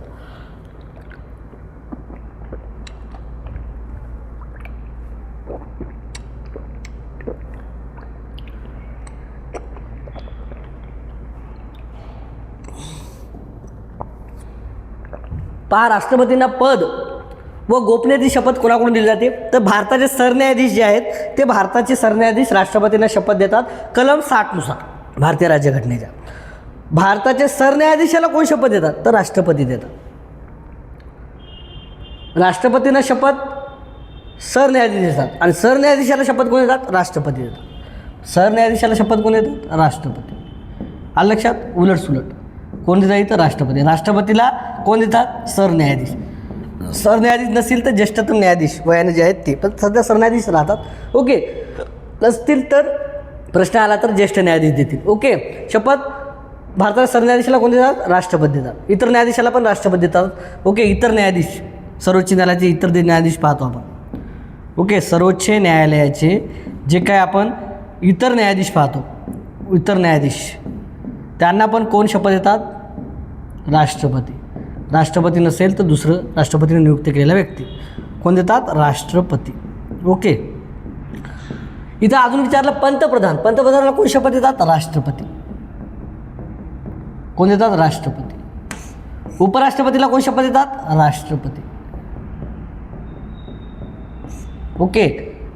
पहा, राष्ट्रपतींना पद व गोपनीयतेची शपथ कोणाकडून दिली जाते? तर भारताचे सरन्यायाधीश जे आहेत, ते भारताचे सरन्यायाधीश राष्ट्रपतींना शपथ देतात कलम 60 नुसार, भारतीय राज्यघटनेच्या. भारताचे सरन्यायाधीशाला कोण शपथ देतात? तर राष्ट्रपती देतात. राष्ट्रपतींना शपथ सरन्यायाधीश देतात, आणि सरन्यायाधीशाला शपथ कोण देतात? राष्ट्रपती देतात. सरन्यायाधीशाला शपथ कोण देतात? राष्ट्रपती. आलं लक्षात? उलट सुलट कोण देतात इथं? राष्ट्रपती. राष्ट्रपतीला कोण देतात? सरन्यायाधीश. सरन्यायाधीश नसतील तर ज्येष्ठतम न्यायाधीश वयाने जे आहेत ते, पण सध्या सरन्यायाधीश राहतात. ओके, नसतील तर प्रश्न आला तर ज्येष्ठ न्यायाधीश देतील. ओके, शपथ भारताच्या सरन्यायाधीशाला कोण देतात? राष्ट्रपती देतात. इतर न्यायाधीशाला पण राष्ट्रपती देतात. ओके, इतर न्यायाधीश, सर्वोच्च न्यायालयाचे इतर न्यायाधीश पाहतो आपण. ओके, सर्वोच्च न्यायालयाचे जे काय आपण इतर न्यायाधीश पाहतो, इतर न्यायाधीश, त्यांना पण कोण शपथ देतात? राष्ट्रपती. राष्ट्रपती नसेल तर दुसरं राष्ट्रपतीने नियुक्त केलेला व्यक्ती कोण देतात? राष्ट्रपती. ओके, इथं अजून विचारलं पंतप्रधान. पंतप्रधानाला कोण शपथ देतात? राष्ट्रपती. कोण देतात? राष्ट्रपती. उपराष्ट्रपतीला कोण शपथ देतात? राष्ट्रपती. ओके,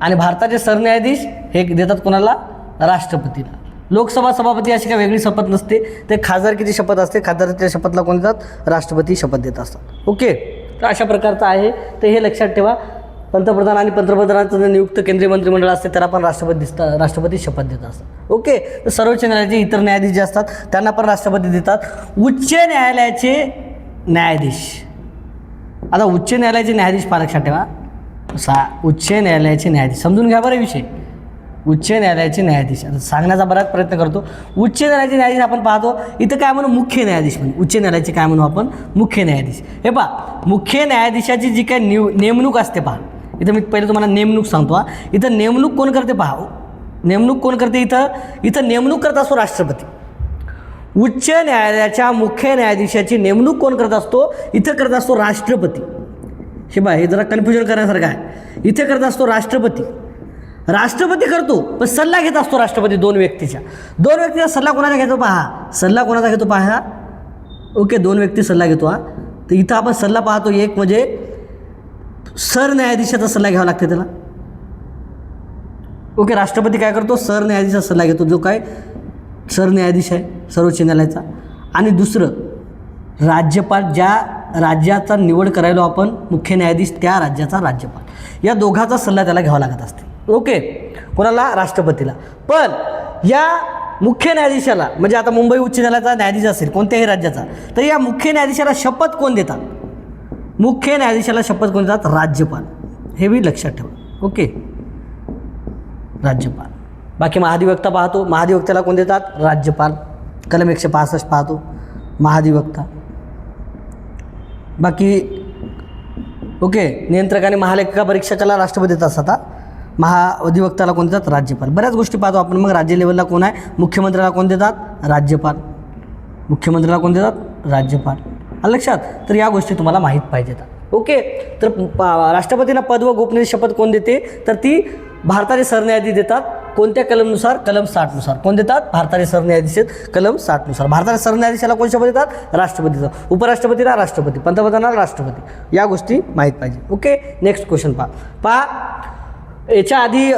आणि भारताचे सरन्यायाधीश हे देतात कोणाला? राष्ट्रपतीला. लोकसभा सभापती अशी काही वेगळी शपथ नसते, ते खासदारकीची शपथ असते. खासदारकीच्या शपथला कोण देतात? राष्ट्रपती शपथ देत असतात. ओके, तर अशा प्रकारचं आहे, तर हे लक्षात ठेवा. पंतप्रधान आणि पंतप्रधानाचं जे नियुक्त केंद्रीय मंत्रिमंडळ असते त्याला पण राष्ट्रपती शपथ देत असतात. ओके, तर सर्वोच्च न्यायालयाचे इतर न्यायाधीश जे असतात त्यांना पण राष्ट्रपती देतात. उच्च न्यायालयाचे न्यायाधीश, आता उच्च न्यायालयाचे न्यायाधीश पहा लक्षात ठेवा. उच्च न्यायालयाचे न्यायाधीश समजून घ्या बरं विषय. उच्च न्यायालयाचे न्यायाधीश आता सांगण्याचा बराच प्रयत्न करतो. उच्च न्यायालयाचे न्यायाधीश आपण पाहतो इथं काय म्हणू, मुख्य न्यायाधीश म्हणून. उच्च न्यायालयाचे काय म्हणू आपण, मुख्य न्यायाधीश. हे पहा, मुख्य न्यायाधीशाची जी काय नेमणूक असते पहा, इथं मी पहिले तुम्हाला नेमणूक सांगतो. इथं नेमणूक कोण करते पहा, नेमणूक कोण करते, इथं नेमणूक करत असतो राष्ट्रपती. उच्च न्यायालयाच्या मुख्य न्यायाधीशाची नेमणूक कोण करत असतो, इथं करत असतो राष्ट्रपती. हे बा, हे जरा कन्फ्युजन करण्यासारखं आहे. इथे करत असतो राष्ट्रपती. राष्ट्रपती करतो पण सल्ला घेत असतो राष्ट्रपती दोन व्यक्तीचा सल्ला कोणाचा घेतो पहा, सल्ला कोणाचा घेतो पहा. ओके, दोन व्यक्ती सल्ला घेतो. तर इथं आपण सल्ला पाहतो, एक म्हणजे सरन्यायाधीशाचा सल्ला घ्यावा लागते त्याला. ओके, राष्ट्रपती काय करतो, सरन्यायाधीशाचा सल्ला घेतो, जो काय सरन्यायाधीश आहे सर्वोच्च न्यायालयाचा. आणि दुसरं राज्यपाल, ज्या राज्याचा निवड करायला आपण मुख्य न्यायाधीश त्या राज्याचा राज्यपाल, या दोघांचा सल्ला त्याला घ्यावा लागत असते. ओके, कोणाला, राष्ट्रपतीला. पण या मुख्य न्यायाधीशाला, म्हणजे आता मुंबई उच्च न्यायालयाचा न्यायाधीश असेल कोणत्याही राज्याचा, तर या मुख्य न्यायाधीशाला शपथ कोण देतात, मुख्य न्यायाधीशाला शपथ कोण देतात, राज्यपाल. हे बी लक्षात ठेवा. ओके, राज्यपाल. बाकी महाधिवक्ता पाहतो, महाधिवक्त्याला कोण देतात, राज्यपाल. कलम 165 पाहतो, महाधिवक्ता. बाकी ओके, नियंत्रक आणि महालेखा परीक्षकाला राष्ट्रपती देत असतात. महाधिवक्ताला कोण देतात, राज्यपाल. बऱ्याच गोष्टी पाहतो आपण. मग राज्य लेवलला कोण आहे, मुख्यमंत्र्याला कोण देतात, राज्यपाल. मुख्यमंत्र्याला कोण देतात, राज्यपाल. आलं लक्षात. तर या गोष्टी तुम्हाला माहीत पाहिजेत. ओके, तर राष्ट्रपतींना पद व गोपनीय शपथ कोण देते, तर ती भारताचे सरन्यायाधीश देतात. कोणत्या कलमनुसार, कलम 60 नुसार. कोण देतात, भारताचे सरन्यायाधीश कलम 60 नुसार. भारताच्या सरन्यायाधीशाला कोण शपथ देतात, राष्ट्रपतीचा. उपराष्ट्रपतीला राष्ट्रपती, पंतप्रधानाला राष्ट्रपती. या गोष्टी माहीत पाहिजे. ओके, नेक्स्ट क्वेश्चन पहा. याच्या आधी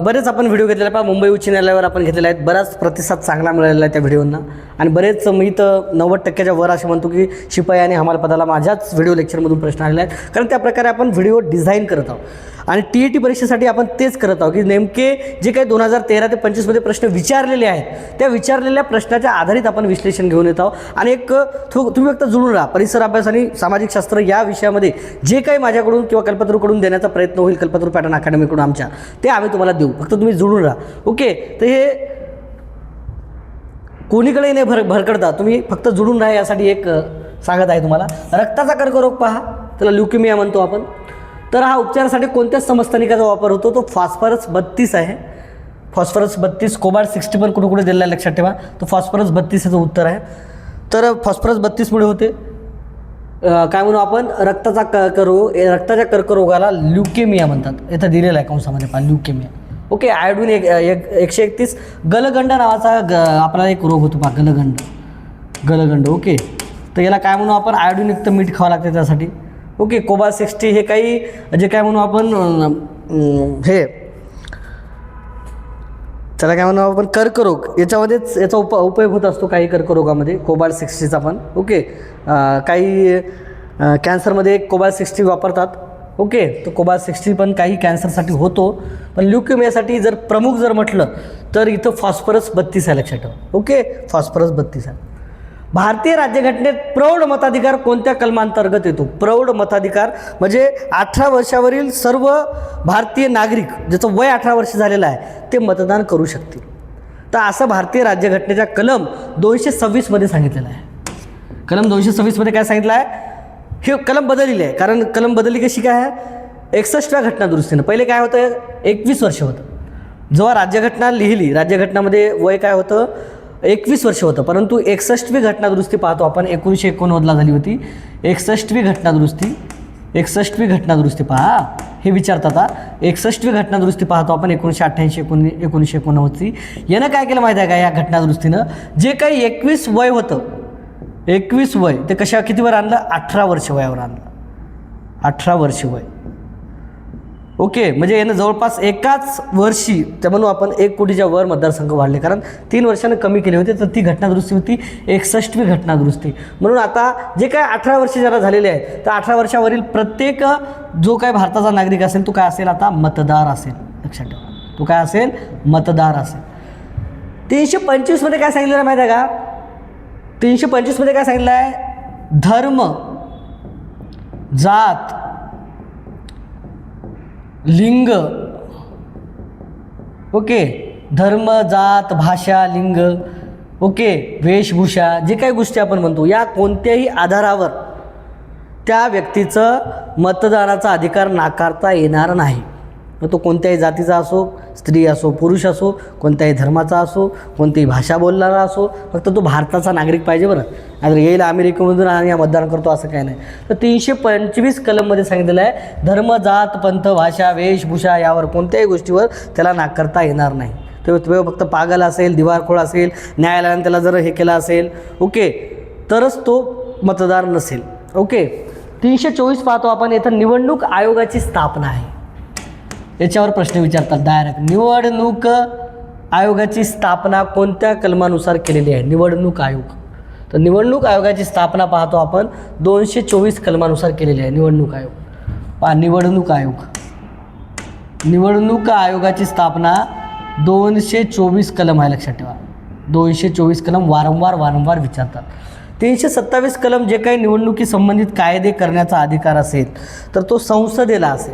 बरेच आपण व्हिडिओ घेतलेला पहा, मुंबई उच्च न्यायालयावर आपण घेतलेले आहेत. बराच प्रतिसाद चांगला मिळालेला आहे त्या व्हिडिओंना. आणि बरेच मी तर 90% वर असे म्हणतो की शिपाई आणि हमाल पदाला माझ्याच व्हिडिओ लेक्चरमधून प्रश्न आलेले आहेत. कारण त्या प्रकारे आपण व्हिडिओ डिझाईन करत आहोत. आणि TET परीक्षेसाठी आपण तेच करत आहोत की नेमके जे काही 2013 ते 25मध्ये प्रश्न विचारलेले आहेत त्या विचारलेल्या प्रश्नाच्या आधारित आपण विश्लेषण घेऊन येत आहोत. आणि एक तुम्ही फक्त जुळून राहा. परिसर अभ्यास आणि सामाजिक शास्त्र या विषयामध्ये जे काही माझ्याकडून किंवा कल्पतरूकडून देण्याचा प्रयत्न होईल, कल्पतरू पॅटर्न अकॅडमीकडून आमच्या, ते आम्ही तुम्हाला देऊ. फक्त तुम्ही जुळून राहा. ओके, तर हे कोणीकडे नाही भरकडता, तुम्ही फक्त जुळून राहा यासाठी एक सांगत आहे तुम्हाला. रक्ताचा कर्करोग पहा, त्याला ल्युकेमिया म्हणतो आपण. तर हा उपचारासाठी कोणत्या समस्थानिकाचा वापर होतो, तो फॉस्फरस 32 आहे. फॉस्फरस 32, कोबाल्ट 60 पण कुठे कुठे दिलेला आहे लक्षात ठेवा. तो फॉस्फरस 32 याचं उत्तर आहे. तर फॉस्फरस 32 मुळे होते काय म्हणू आपण, रक्ताच्या कर्करोगाला ल्युकेमिया म्हणतात. इथं दिलेलं आहे कंसामध्ये पहा, ल्युकेमिया. Okay, iodine 131. गलगंड नावाचा आपल्याला एक रोग होतो पहा, गलगंड. ओके, तर याला काय म्हणू आपण, आयोडीनयुक्त मीठ खावं लागतं त्यासाठी. ओके, कोबाल्ट 60 हे काही जे काय म्हणू आपण हे त्याला काय म्हणू आपण, कर्करोग, याच्यामध्येच याचा उपयोग होत असतो काही कर्करोगामध्ये कोबाल्ट 60चा पण. ओके, काही कॅन्सरमध्ये कोबाल्ट 60 वापरतात. ओके, तो कोबाल्ट 60 पण काही कॅन्सरसाठी होतो. पण ल्युकेमियासाठी जर प्रमुख जर म्हटलं तर इथं फॉस्फरस 32 आहे लक्षात ठेवा. ओके, फॉस्फरस 32 आहे. भारतीय राज्यघटनेत प्रौढ मताधिकार कोणत्या कलमांतर्गत येतो? प्रौढ मताधिकार म्हणजे 18 वर्षावरील सर्व भारतीय नागरिक ज्याचं वय 18 वर्ष झालेलं आहे ते मतदान करू शकतील. तर असं भारतीय राज्यघटनेच्या कलम 226 मध्ये सांगितलेलं आहे. कलम 226 मध्ये काय सांगितलं आहे, हे कलम बदललेली आहे. कारण कलम बदलली कशी काय आहे, 61व्या घटनादुरुस्तीनं. पहिले काय होतं, 21 वर्ष होतं. जेव्हा राज्यघटना लिहिली, राज्यघटनामध्ये वय काय होतं, 21 वर्ष होतं. परंतु 61वी घटनादुरुस्ती पाहतो आपण, 1989ला झाली होती. 61वी घटनादुरुस्ती पहा, हे विचारतात. 61वी घटनादुरुस्ती पाहतो आपण 1988 1989ची. यानं काय केलं माहिती आहे का, या घटनादुरुस्तीनं जे काही 21 वय होतं, 21 वय ते किती वर आणलं, 18 वर्ष वयावर आणलं. 18 वर्ष वय. ओके, म्हणजे यानं जवळपास एकाच वर्षी त्या म्हणून आपण 1 कोटीच्या वर मतदारसंघ वाढले, कारण 3 वर्षानं कमी केले होते. तर ती घटनादुरुस्ती होती 61वी घटनादुरुस्ती. म्हणून आता जे काय 18 वर्षे ज्याला झालेले आहेत तर 18 वर्षावरील प्रत्येक जो काय भारताचा नागरिक असेल तो काय असेल आता मतदार असेल. लक्षात ठेवा, तो काय असेल मतदार असेल. 325मध्ये काय सांगितलेलं माहीत आहे का? 325मध्ये काय सांगितलं आहे? धर्म, जात, लिंग. ओके, धर्म, जात, भाषा, लिंग. ओके, वेशभूषा, जे काही गोष्टी आपण म्हणतो या कोणत्याही आधारावर त्या व्यक्तीचं मतदानाचा अधिकार नाकारता येणार नाही. मग तो कोणत्याही जातीचा असो, स्त्री असो, पुरुष असो, कोणत्याही धर्माचा असो, कोणतीही भाषा बोलणारा असो, फक्त तो भारताचा नागरिक पाहिजे. बरं, अगर येईल अमेरिकेमधून आणि मतदान करतो असं काही नाही. तर 325 कलममध्ये सांगितलेलं आहे धर्म, जात, पंथ, भाषा, वेशभूषा यावर कोणत्याही गोष्टीवर त्याला नाकारता येणार नाही. तो फक्त पागल असेल, दिवाळखोर असेल, न्यायालयाने त्याला जर हे केलं असेल, ओके, तरच तो मतदार नसेल. ओके, 324 पाहतो आपण. इथं निवडणूक आयोगाची स्थापना आहे. याच्यावर प्रश्न विचारतात डायरेक्ट. निवडणूक आयोगाची स्थापना कोणत्या कलमानुसार केलेली आहे? निवडणूक आयोग. तर निवडणूक आयोगाची स्थापना पाहतो आपण 224 कलमानुसार केलेली आहे. निवडणूक आयोग पहा, निवडणूक आयोग, निवडणूक आयोगाची स्थापना 224 कलम आहे. लक्षात ठेवा, 224 कलम वारंवार विचारतात. 327 कलम जे काही निवडणुकी संबंधित कायदे करण्याचा अधिकार असेल तर तो संसदेला असेल.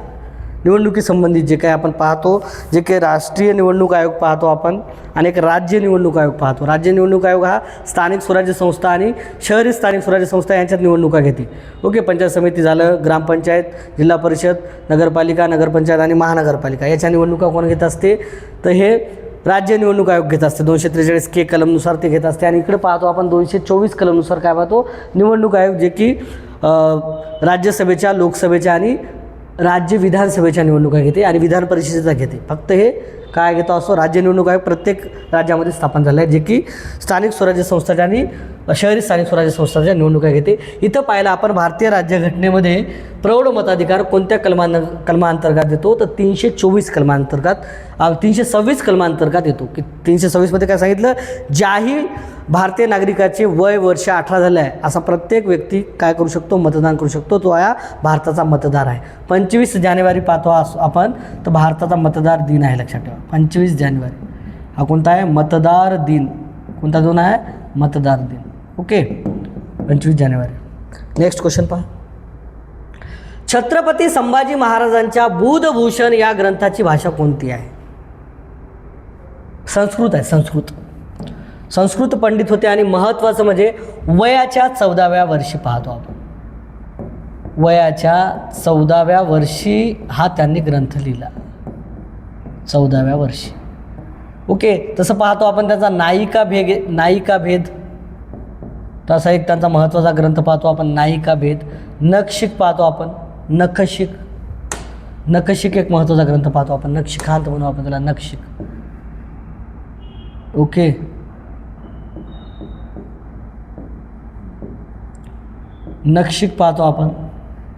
निवडणुकी संबंधित जे काही आपण पाहतो, जे काही राष्ट्रीय निवडणूक आयोग पाहतो आपण आणि एक राज्य निवडणूक आयोग पाहतो. राज्य निवडणूक आयोग हा स्थानिक स्वराज्य संस्था आणि शहरी स्थानिक स्वराज्य संस्था यांच्यात निवडणुका घेते. ओके, पंचायत समिती झालं, ग्रामपंचायत, जिल्हा परिषद, नगरपालिका, नगरपंचायत आणि महानगरपालिका याच्या निवडणुका कोण घेत असते? तर हे राज्य निवडणूक आयोग घेत असते. 243 के कलमनुसार ते घेत असते. आणि इकडे पाहतो आपण 224 कलमनुसार काय पाहतो? निवडणूक आयोग, जे की राज्यसभेच्या, लोकसभेच्या आणि राज्य विधानसभेच्या निवडणुका घेते आणि विधान परिषदेचा घेते. फक्त हे काय घेतो असो? राज्य निवडणूक आयोग प्रत्येक राज्यामध्ये स्थापन झाले आहे, जे की स्थानिक स्वराज्य संस्थाच्या आणि शहरी स्थानिक स्वराज्य संस्थांच्या निवडणुका घेते. इथं पाहिलं आपण भारतीय राज्यघटनेमध्ये प्रौढ मताधिकार कोणत्या कलमांतर्गत येतो? तर 324 कलमांतर्गत, 326 कलमांतर्गत येतो. की 326मध्ये काय सांगितलं? ज्याही भारतीय नागरिकाचे वय वर्ष 18 झालं आहे असा प्रत्येक व्यक्ती काय करू शकतो? मतदान करू शकतो. तो हा भारताचा मतदार आहे. 25 जानेवारी पाहतो आपण, तर भारताचा मतदार दिन आहे. लक्षात ठेवा, 25 जानेवारी हा कोणता आहे? मतदार दिन. कोणता दिन आहे? मतदार दिन. ओके, 25 जानेवारी. नेक्स्ट क्वेश्चन पहा. छत्रपती संभाजी महाराजांच्या बुधभूषण या ग्रंथाची भाषा कोणती आहे? संस्कृत आहे. संस्कृत पंडित होते आणि महत्त्वाचं म्हणजे वयाच्या 14व्या वर्षी पाहतो आपण. वयाच्या 14व्या वर्षी हा त्यांनी ग्रंथ लिहिला. 14व्या वर्षी. ओके, तसं पाहतो आपण त्याचा नायिका भेद, तसा एक त्यांचा महत्त्वाचा ग्रंथ पाहतो आपण, नायिका भेद. नखशिख पाहतो आपण, नखशिख एक महत्त्वाचा ग्रंथ पाहतो आपण. नखशिखांत म्हणून आपण त्याला, नखशिख. ओके, नखशिख पाहतो आपण.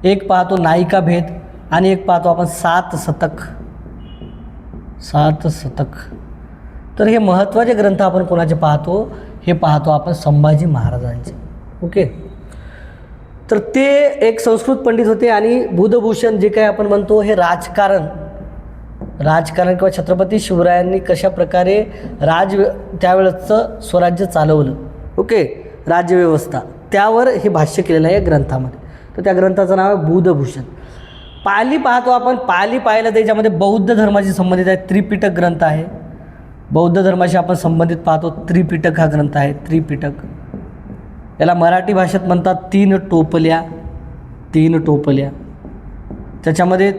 एक पाहतो नायिका भेद आणि एक पाहतो आपण 7 शतक. तर हे महत्त्वाचे ग्रंथ आपण कोणाचे पाहतो? हे पाहतो आपण संभाजी महाराजांचे. ओके, तर ते एक संस्कृत पंडित होते आणि बुधभूषण जे काही आपण म्हणतो हे राजकारण किंवा छत्रपती शिवरायांनी कशा प्रकारे त्यावेळेचं स्वराज्य चालवलं, ओके, राज्यव्यवस्था, त्यावर हे भाष्य केलेलं आहे ग्रंथामध्ये. तर त्या ग्रंथाचं नाव आहे बुधभूषण. पाली पाहतो आपण. पाली पाहिलं त्याच्यामध्ये बौद्ध धर्माशी संबंधित आहे. त्रिपिटक ग्रंथ आहे. बौद्ध धर्माशी आपण संबंधित पाहतो. त्रिपिटक हा ग्रंथ आहे. त्रिपिटक याला मराठी भाषेत म्हणतात 3 टोपल्या. त्याच्यामध्ये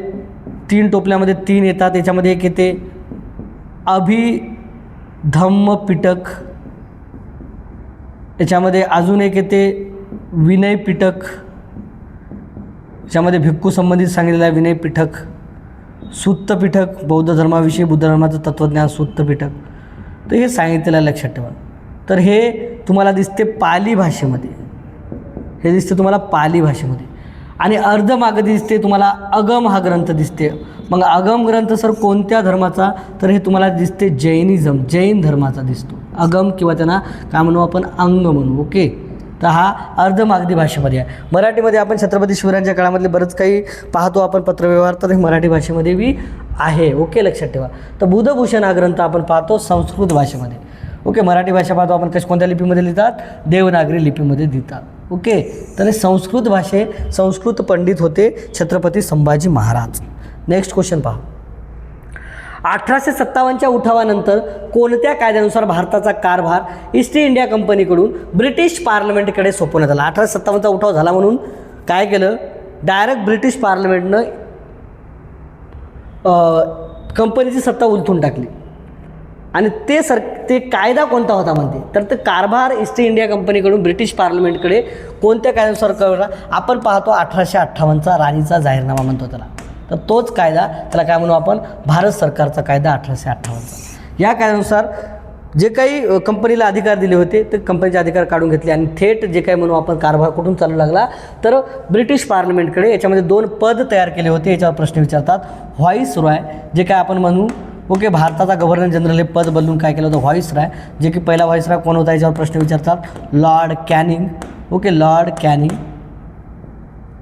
3 टोपल्यामध्ये 3 येतात. त्याच्यामध्ये एक येते अभिधम्म पिटक. याच्यामध्ये अजून एक येते विनय पिटक. याच्यामध्ये भिक्खू संबंधित सांगितलेलं आहे विनय पिटक. सुत्त पिटक, बौद्ध धर्माविषयी, बुद्ध धर्माचं तत्त्वज्ञान, सुत्त पिटक. तर हे सांगितलेलं आहे, लक्षात ठेवा. तर हे तुम्हाला दिसते पाली भाषेमध्ये, हे दिसते तुम्हाला पाली भाषेमध्ये. आणि अर्धमागधी दिसते तुम्हाला अगम हा ग्रंथ दिसते. मग अगम ग्रंथ सर कोणत्या धर्माचा, तर हे तुम्हाला दिसते जैनिझम, जैन धर्माचा दिसतो अगम, किंवा त्यांना काय म्हणू आपण अंग म्हणू. ओके, तर हा अर्धमागधी भाषेमध्ये आहे. मराठीमध्ये आपण छत्रपती शिवरायांच्या काळामधले बरंच काही पाहतो आपण पत्रव्यवहार, तर हे मराठी भाषेमध्ये बी आहे. ओके, लक्षात ठेवा. तर बुधभूषण हा ग्रंथ आपण पाहतो संस्कृत भाषेमध्ये. ओके, मराठी भाषा पाहतो आपण कोणत्या लिपीमध्ये लिहितात, देवनागरी लिपीमध्ये लिहितात. ओके, तर हे संस्कृत पंडित होते छत्रपती संभाजी महाराज. नेक्स्ट क्वेश्चन पहा. 1857च्या उठावानंतर कोणत्या कायद्यानुसार भारताचा कारभार ईस्ट इंडिया कंपनीकडून ब्रिटिश पार्लमेंटकडे सोपवण्यात आला? 1857चा उठाव झाला म्हणून काय केलं, डायरेक्ट ब्रिटिश पार्लमेंटनं कंपनीची सत्ता उलथून टाकली. आणि ते कायदा कोणता होता म्हणते, तर ते कारभार ईस्ट इंडिया कंपनीकडून ब्रिटिश पार्लमेंटकडे कोणत्या कायद्यानुसार कळला आपण पाहतो. 1858चा राणीचा जाहीरनामा म्हणतो त्याला. तर तोच कायदा, त्याला काय म्हणू आपण, भारत सरकारचा कायदा 1858चा. या कायद्यानुसार जे काही कंपनीला अधिकार दिले होते ते कंपनीचे अधिकार काढून घेतले आणि थेट जे काही म्हणू आपण कारभार कुठून चालू लागला, तर ब्रिटिश पार्लमेंटकडे. याच्यामध्ये 2 पद तयार केले होते, याच्यावर प्रश्न विचारतात. व्हाईसरॉय जे काय आपण म्हणू, ओके, भारताचा गव्हर्नर जनरल हे पद बदलून काय केलं होतं, व्हाईसरॉय. जे की पहिला व्हाईसरॉय कोण होता याच्यावर प्रश्न विचारतात, Lord Canning. Okay, Lord Canning.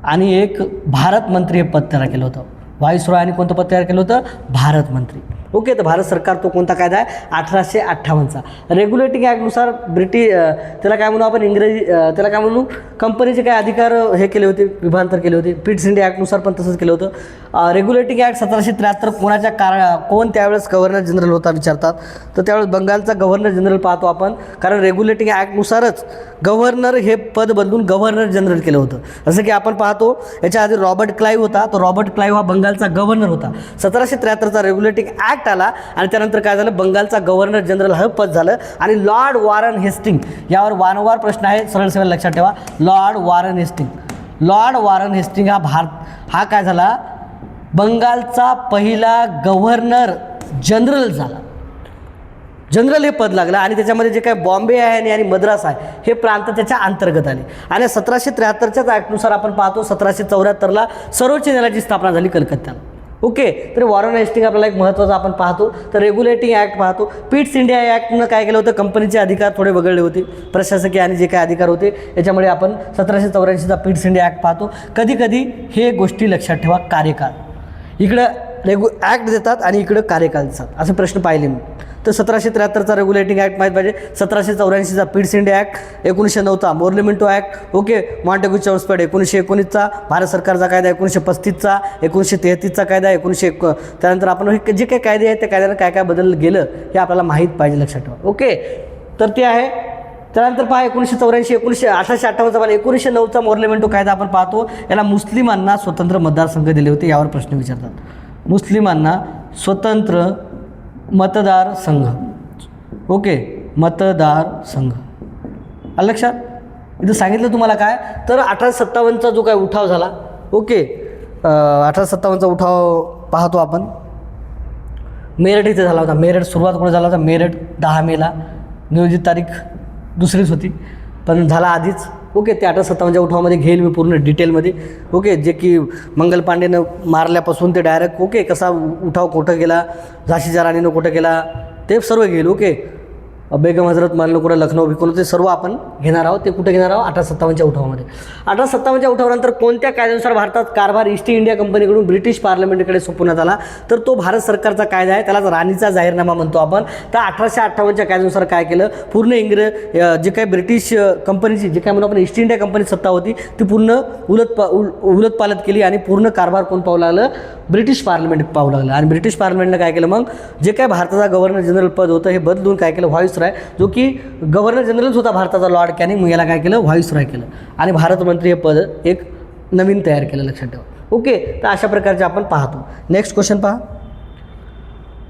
आणि एक भारत मंत्री हे पद तयार केलं होतं. व्हाईसरॉय आणि कोणतं पद तयार केलं होतं, भारत मंत्री. ओके, तर भारत सरकार तो कोणता कायदा आहे, 1858चा. रेग्युलेटिंग ॲक्टनुसार त्याला काय म्हणू आपण त्याला काय म्हणू, कंपनीचे काय अधिकार हे केले होते, विभागांतर केले होते. पिट्स इंडिया ॲक्टनुसार पण तसंच केलं होतं. रेग्युलेटिंग ॲक्ट 1773 कोणाच्या कोण त्यावेळेस गव्हर्नर जनरल होता विचारतात. तर त्यावेळेस बंगालचा गव्हर्नर जनरल पाहतो आपण, कारण रेग्युलेटिंग ॲक्टनुसारच गव्हर्नर हे पद बदलून गव्हर्नर जनरल केलं होतं. जसं की आपण पाहतो याच्या आधी रॉबर्ट क्लाईव्ह होता, तो रॉबर्ट क्लाईव्ह हा बंगालचा गव्हर्नर होता. 1773चा रेग्युलेटिंग ॲक्ट आला आणि त्यानंतर काय झालं, बंगालचा गव्हर्नर जनरल हे पद झालं. आणि लॉर्ड वॉरन हेस्टिंग, यावर वारंवार प्रश्न आहे, सरळ सरळ लक्षात ठेवा. लॉर्ड वॉरन हेस्टिंग हा काय झाला, बंगालचा पहिला गव्हर्नर जनरल झाला. जनरल हे पद लागलं आणि त्याच्यामध्ये जे काय बॉम्बे आहे आणि मद्रास आहे हे प्रांत त्याच्या अंतर्गत आले. आणि 1773च्याच ॲक्टनुसार आपण पाहतो 1774ला सर्वोच्च न्यायालयाची स्थापना झाली कलकत्त्याला. ओके, तर वॉरन हेस्टिंग आपल्याला एक महत्त्वाचं आपण पाहतो. तर रेग्युलेटिंग ॲक्ट पाहतो. पिट्स इंडिया ॲक्टनं काय केलं होतं, कंपनीचे अधिकार थोडे वगळले होते, प्रशासकीय आणि जे काय अधिकार होते याच्यामुळे आपण 1784चा पिट्स इंडिया ॲक्ट पाहतो. कधी कधी हे गोष्टी लक्षात ठेवा, कार्यकाळ इकडं ॲक्ट देतात आणि इकडं कार्यकाळ देतात, असे प्रश्न पाहिले मी. तर 1773चा रेग्युलेटिंग ॲक्ट माहीत पाहिजे, 1784चा पिट्स इंडिया ॲक्ट, 1909चा Morley Minto act, okay, Montagu Chelmsford 1919चा भारत सरकारचा कायदा, 1935चा, 1933चा कायदा, त्यानंतर आपण जे काही कायदे आहेत त्या कायद्यानं काय काय बदल गेलं हे आपल्याला माहीत पाहिजे, लक्षात ठेवा. ओके, तर ते आहे. त्यानंतर पहा 1984 1858चा पाहिजे, 1909चा मोर्लेमेंटो कायदा आपण पाहतो. याला मुस्लिमांना स्वतंत्र मतदारसंघ दिले होते, यावर प्रश्न विचारतात. मुस्लिमांना स्वतंत्र मतदारसंघ. ओके, मतदारसंघ आलं लक्षात. इथं सांगितलं तुम्हाला काय, तर 1857चा जो काय उठाव झाला, ओके, 1857चा उठाव पाहतो आपण. मेरठ इथे झाला होता. मेरठ सुरुवात कुठे झाला होता, मेरठ 10 मेला. नियोजित तारीख दुसरीच होती पण झाला आधीच. ओके, ते 1857च्या उठावामध्ये घेईल मी पूर्ण डिटेलमध्ये. ओके, जे की मंगल पांडेनं मारल्यापासून ते डायरेक्ट, ओके, कसा उठाव कुठं गेला, झाशीच्या राणीनं कुठं गेला ते सर्व घेईल. ओके, बेगम हजरत मानलं कुठं, लखनौ बिकवलं, ते सर्व आपण घेणार आहोत. ते कुठे घेणार आहोत, 1857च्या उठावामध्ये. 1857च्या उठावानंतर कोणत्या कायद्यानुसार भारतात कारभार ईस्ट इंडिया कंपनीकडून ब्रिटिश पार्लमेंटकडे सोपवण्यात आला, तर तो भारत सरकारचा कायदा आहे, त्यालाच राणीचा जाहीरनामा म्हणतो आपण. तर 1858च्या कायद्यानुसार काय केलं, पूर्ण जे काही ब्रिटिश कंपनीची जे काय म्हणून आपण ईस्ट इंडिया कंपनी सत्ता होती ती पूर्ण उलटपालट केली आणि पूर्ण कारभार कोण पाहू लागलं, ब्रिटिश पार्लमेंट पाहू लागलं. आणि ब्रिटिश पार्लमेंटनं काय केलं, मग जे काय भारताचा गव्हर्नर जनरल पद होतं हे बदलून काय केलं, व्हाईसरॉय, जो की गव्हर्नर जनरलच होता भारताचा लॉर्ड कॅनिंग, मग याला काय केलं, व्हाईसरॉय केलं आणि भारत मंत्री हे पद एक नवीन तयार केलं, लक्षात ठेवा. ओके, तर अशा प्रकारचे आपण पाहतो. नेक्स्ट क्वेश्चन पहा.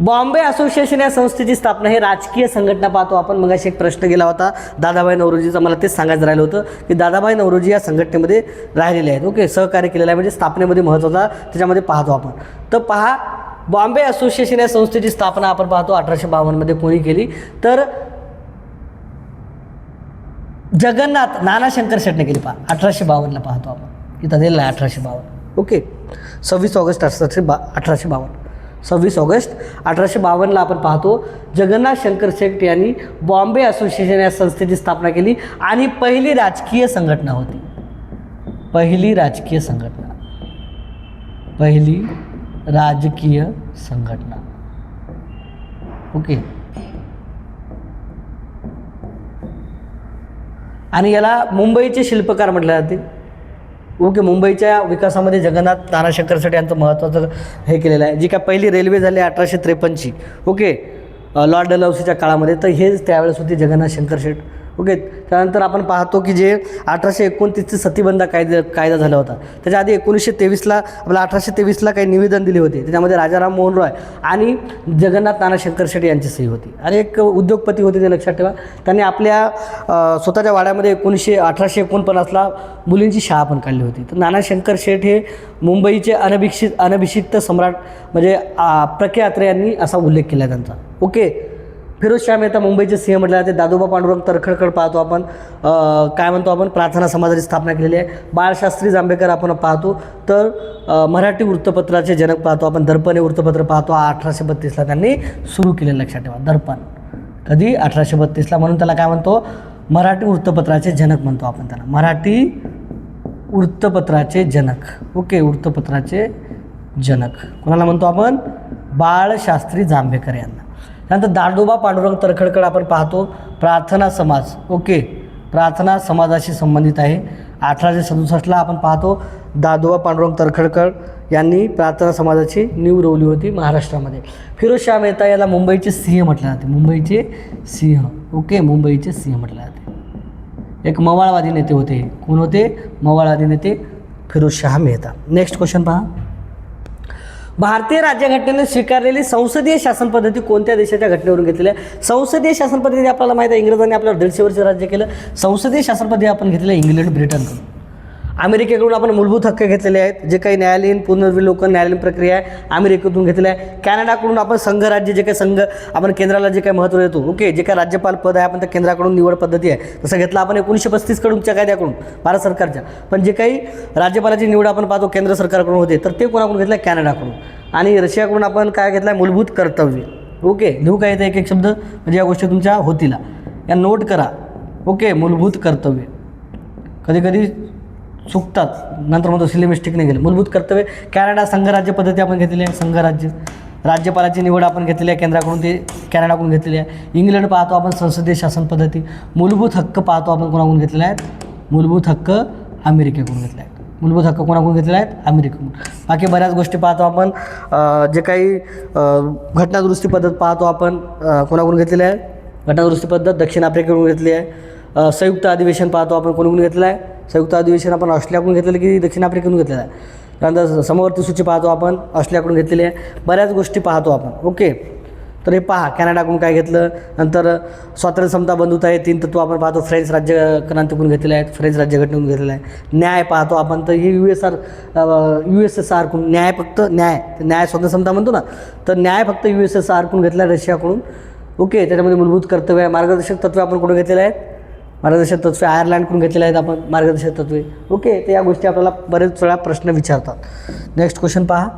बॉम्बे असोसिएशन या संस्थेची स्थापना, हे राजकीय संघटना पाहतो आपण. मग अशी एक प्रश्न गेला होता दादाभाई नौरोजीचा, मला तेच सांगायचं राहिलं होतं की दादाभाई नौरोजी या संघटनेमध्ये राहिलेले आहेत. ओके, सहकार्य केलेलं आहे, म्हणजे स्थापनेमध्ये महत्त्वाचा त्याच्यामध्ये पाहतो आपण. तर पहा, बॉम्बे असोसिएशन या संस्थेची स्थापना आपण पाहतो 1852 कोणी केली, तर जगन्नाथ नाना शंकर शेटने केली. पहा 1852 पाहतो आपण. इथं दिलेला आहे 1852. Okay, 26 August 1852. 26 ऑगस्ट 1852ला आपण पाहतो जगन्नाथ शंकर शेठ यांनी बॉम्बे असोसिएशन या संस्थेची स्थापना केली आणि पहिली राजकीय संघटना होती. पहिली राजकीय संघटना. ओके, आणि याला मुंबईचे शिल्पकार म्हटले जाते. ओके, मुंबईच्या विकासामध्ये जगन्नाथ नाना शंकर शेठ यांचं महत्त्वाचं हे केलेलं आहे. जी काय पहिली रेल्वे झाली 1853ची. ओके, लॉर्ड डलहौसीच्या काळामध्ये, तर हेच त्यावेळेस होती जगन्नाथ शंकर शेठ. ओके, त्यानंतर आपण पाहतो की जे 1829चे सतीबंध कायदा झाला होता, त्याच्या आधी 1923ला आपल्या 1823ला काही निवेदन दिले होते. त्याच्यामध्ये राजाराम मोहन रॉय आणि जगन्नाथ नाना शंकर शेठ यांची सही होती. आणि एक उद्योगपती होते, ते लक्षात ठेवा. त्यांनी आपल्या स्वतःच्या वाड्यामध्ये 1849ला मुलींची शाळा पण काढली होती. तर नाना शंकर शेठ हे मुंबईचे अनभिषिक्त सम्राट म्हणजे प्रख्यात अत्रे यांनी असा उल्लेख केला त्यांचा. ओके, फिरोजशाह मेहता मुंबईचे सिंह म्हटले जाते. दादोबा पांडुरंग तरखडकर पाहतो आपण, काय म्हणतो आपण, प्रार्थना समाजाची स्थापना केलेली आहे. बाळशास्त्री जांभेकर आपण पाहतो, तर मराठी वृत्तपत्राचे जनक पाहतो आपण. दर्पण हे वृत्तपत्र पाहतो, 1832ला त्यांनी सुरू केलेलं, लक्षात ठेवा. दर्पण कधी 1832ला, म्हणून त्याला काय म्हणतो, मराठी वृत्तपत्राचे जनक म्हणतो आपण त्याला, मराठी वृत्तपत्राचे जनक. ओके, वृत्तपत्राचे जनक कोणाला म्हणतो आपण, बाळशास्त्री जांभेकर यांना. त्यानंतर दादोबा पांडुरंग तरखडकर आपण पाहतो, प्रार्थना समाज. ओके, प्रार्थना समाजाशी संबंधित आहे. 1867ला आपण पाहतो दादोबा पांडुरंग तरखडकर यांनी प्रार्थना समाजाची नीव रोवली होती महाराष्ट्रामध्ये. फिरोजशाह मेहता याला मुंबईचे सिंह म्हटले जाते. मुंबईचे सिंह. ओके, मुंबईचे सिंह म्हटले जाते. एक मवाळवादी नेते होते. कोण होते? मवाळवादी नेते फिरोजशाह मेहता. नेक्स्ट क्वेश्चन पहा. भारतीय राज्यघटनेने स्वीकारलेली संसदीय शासन पद्धती कोणत्या देशाच्या घटनेवरून घेतलेली आहे? संसदीय शासन पद्धती आपल्याला माहिती आहे, इंग्रजांनी आपल्याला 150 वर्ष राज्य केलं. संसदीय शासन पद्धती आपण घेतलेलं आहे इंग्लंड, ब्रिटनकडून. अमेरिकेकडून आपण मूलभूत हक्क घेतलेले आहेत. जे काही न्यायालयीन पुनर्विलोकन न्यायालयीन प्रक्रिया आहे अमेरिकेतून घेतलेलं आहे. कॅनडाकडून आपण संघराज्य, जे काही संघ आपण केंद्राला जे काही महत्त्व देतो. ओके, जे काही राज्यपाल पद आहे आपण त्या केंद्राकडून निवड पद्धती आहे तसं घेतलं आपण 1935 कडूनच्या कायद्याकडून, भारत सरकारच्या. पण जे काही राज्यपालाची निवड आपण पाहतो केंद्र सरकारकडून होते, तर ते कोणाकडून घेतलं आहे? कॅनडाकडून. आणि रशियाकडून आपण काय घेतलं आहे? मूलभूत कर्तव्य. ओके, लिहू काय येतं एक एक शब्द, म्हणजे या गोष्टी तुमच्या होतील, या नोट करा. ओके, मूलभूत कर्तव्य. कधी कधी चुकतात, नंतर म्हणतो सिलेमिस्टिक नाही गेलं. मूलभूत कर्तव्य. कॅनडा संघराज्य पद्धती आपण घेतलेली आहे, संघराज्य. राज्यपालाची निवड आपण घेतलेली आहे केंद्राकडून, ते कॅनडाकडून घेतलेली आहे. इंग्लंड पाहतो आपण संसदीय शासन पद्धती. मूलभूत हक्क पाहतो आपण कोणाकडून घेतलेले आहेत? मूलभूत हक्क अमेरिकेकडून घेतले आहेत. मूलभूत हक्क कोणाकडून घेतलेले आहेत? अमेरिकेकडून. बाकी बऱ्याच गोष्टी पाहतो आपण. जे काही घटनादुरुस्ती पद्धत पाहतो आपण कोणाकडून घेतलेली आहे? घटनादुरुस्ती पद्धत दक्षिण आफ्रिकेकडून घेतली आहे. संयुक्त अधिवेशन पाहतो आपण कोणाकडून घेतलेलं आहे? संयुक्त अधिवेशन आपण ऑस्ट्रेलियाकडून घेतलेलं की दक्षिण आफ्रिकेकडून घेतलेलं आहे. त्यानंतर समवर्ती सूची पाहतो आपण ऑस्ट्रेलियाकडून घेतलेली आहे. बऱ्याच गोष्टी पाहतो आपण. ओके, तर हे पहा कॅनडाकडून काय घेतलं. नंतर स्वातंत्र्य, समता, बंधुता हे 3 तत्व आपण पाहतो फ्रेंच राज्यक्रांतीकडून घेतलेले आहेत, फ्रेंच राज्यघटनेकडून घेतलेलं आहे. न्याय पाहतो आपण, तर हे USSRकडून न्याय, फक्त न्याय, स्वातंत्र्य समता म्हणतो ना, तर न्याय फक्त USSRकडून घेतला आहे, रशियाकडून. ओके, त्याच्यामध्ये मूलभूत कर्तव्य आहे. मार्गदर्शक तत्त्वे आपण कुठून घेतलेले आहेत? मार्गदर्शक तत्त्वे आयर्लंडकडून घेतलेले आहेत आपण, मार्गदर्शक तत्त्वे. ओके, तर या गोष्टी आपल्याला बरेच वेळा प्रश्न विचारतात. नेक्स्ट क्वेश्चन पहा.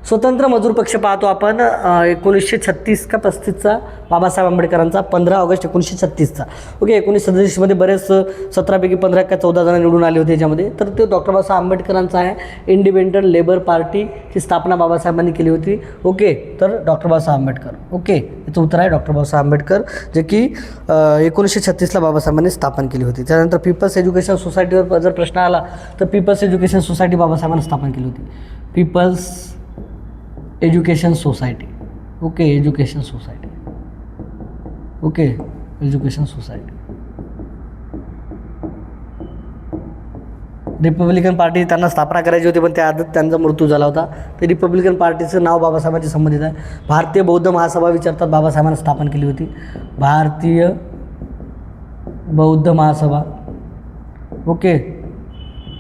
स्वतंत्र मजूर पक्ष पाहतो आपण 1936 का 35चा, बाबासाहेब आंबेडकरांचा 15 ऑगस्ट 1936चा. ओके, 1937मध्ये बरेच 17पैकी 15 का 14 जण निवडून आले होते याच्यामध्ये. तर ते डॉक्टर बाबासाहेब आंबेडकरांचा आहे. इंडिपेंडंट लेबर पार्टीची स्थापना बाबासाहेबांनी केली होती. ओके, तर डॉक्टर बाबासाहेब आंबेडकर. ओके, याचं उत्तर आहे डॉक्टर बाबासाहेब आंबेडकर, जे की 1936ला बाबासाहेबांनी स्थापन केली होती. त्यानंतर पीपल्स एज्युकेशन सोसायटीवर जर प्रश्न आला तर पीपल्स एज्युकेशन सोसायटी बाबासाहेबांनी स्थापन केली होती. People's Education society. Okay, education society. Okay, education society. Republican party त्यांना स्थापना करायची होती, पण त्या आधीच त्यांचा मृत्यू झाला होता. तर रिपब्लिकन पार्टीचं नाव बाबासाहेबांशी संबंधित आहे. भारतीय बौद्ध महासभा विचारतात, बाबासाहेबांनी स्थापन केली होती. भारतीय बौद्ध महासभा. ओके,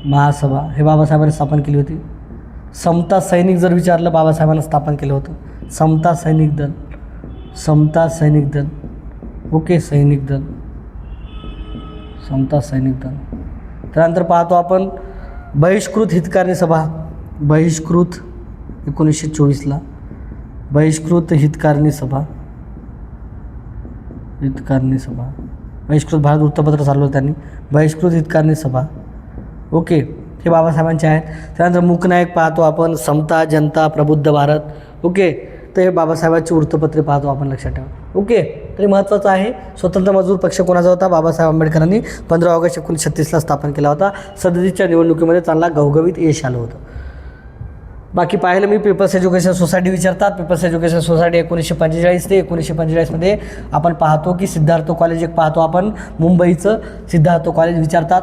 महासभा हे बाबासाहेबांनी स्थापन केली होती. समता सैनिक जर विचारलं, बाबासाहेबांनी स्थापन केलं होतं. समता सैनिक दल. समता सैनिक दल. ओके, सैनिक दल. समता सैनिक दल. त्यानंतर पाहतो आपण बहिष्कृत हितकारणी सभा, बहिष्कृत 1924ला बहिष्कृत हितकारणी सभा, बहिष्कृत भारत वृत्तपत्र चालवलं त्यांनी, बहिष्कृत हितकारणी सभा. ओके, हे बाबासाहेबांचे आहेत. त्यानंतर मूकनायक पाहतो आपण, समता, जनता, प्रबुद्ध भारत. ओके, तर हे बाबासाहेबांची वृत्तपत्रे पाहतो आपण, लक्षात ठेवा. ओके, तरी महत्त्वाचं आहे. स्वतंत्र मजूर पक्ष कोणाचा होता? बाबासाहेब आंबेडकरांनी 15 ऑगस्ट 1936ला स्थापन केला होता. सदतीच्या निवडणुकीमध्ये त्यांना घवघवीत यश आलं होतं. बाकी पाहिलं मी पीपल्स एज्युकेशन सोसायटी विचारतात. पीपल्स एज्युकेशन सोसायटी 1945 ते 1945मध्ये आपण पाहतो की सिद्धार्थ कॉलेज एक पाहतो आपण, मुंबईचं सिद्धार्थ कॉलेज विचारतात.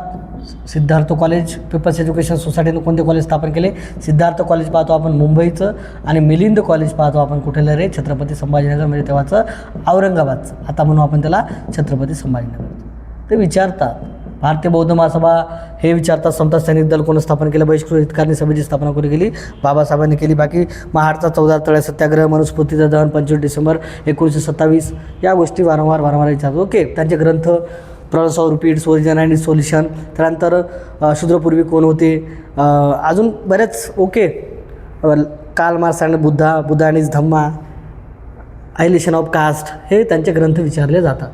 सिद्धार्थ कॉलेज, पीपल्स एज्युकेशन सोसायटीनं कोणते कॉलेज स्थापन केले? सिद्धार्थ कॉलेज पाहतो आपण मुंबईचं, आणि मिलिंद कॉलेज पाहतो आपण कुठेलं रे? छत्रपती संभाजीनगर, म्हणजे तेव्हाचं औरंगाबादचं, आता म्हणू आपण त्याला छत्रपती संभाजीनगर. ते विचारतात. भारतीय बौद्ध महासभा हे विचारतात. समता सैनिक दल कोण स्थापन केलं? बहिष्कृत हितकारणी सभेची स्थापना कोणी केली? बाबासाहेबांनी केली. बाकी महाडचा 14 तळे सत्याग्रह, मनुस्मृतीचं दहन 25 डिसेंबर 1927, या गोष्टी वारंवार विचारतात. ओके, त्यांचे ग्रंथ problems of rupees, origin and solution, त्यानंतर शूद्रपूर्वी कोण होते, अजून बरेच. Okay, Karl Marx and Buddha and his Dhamma, annihilation of caste, हे त्यांचे ग्रंथ विचारले जातात.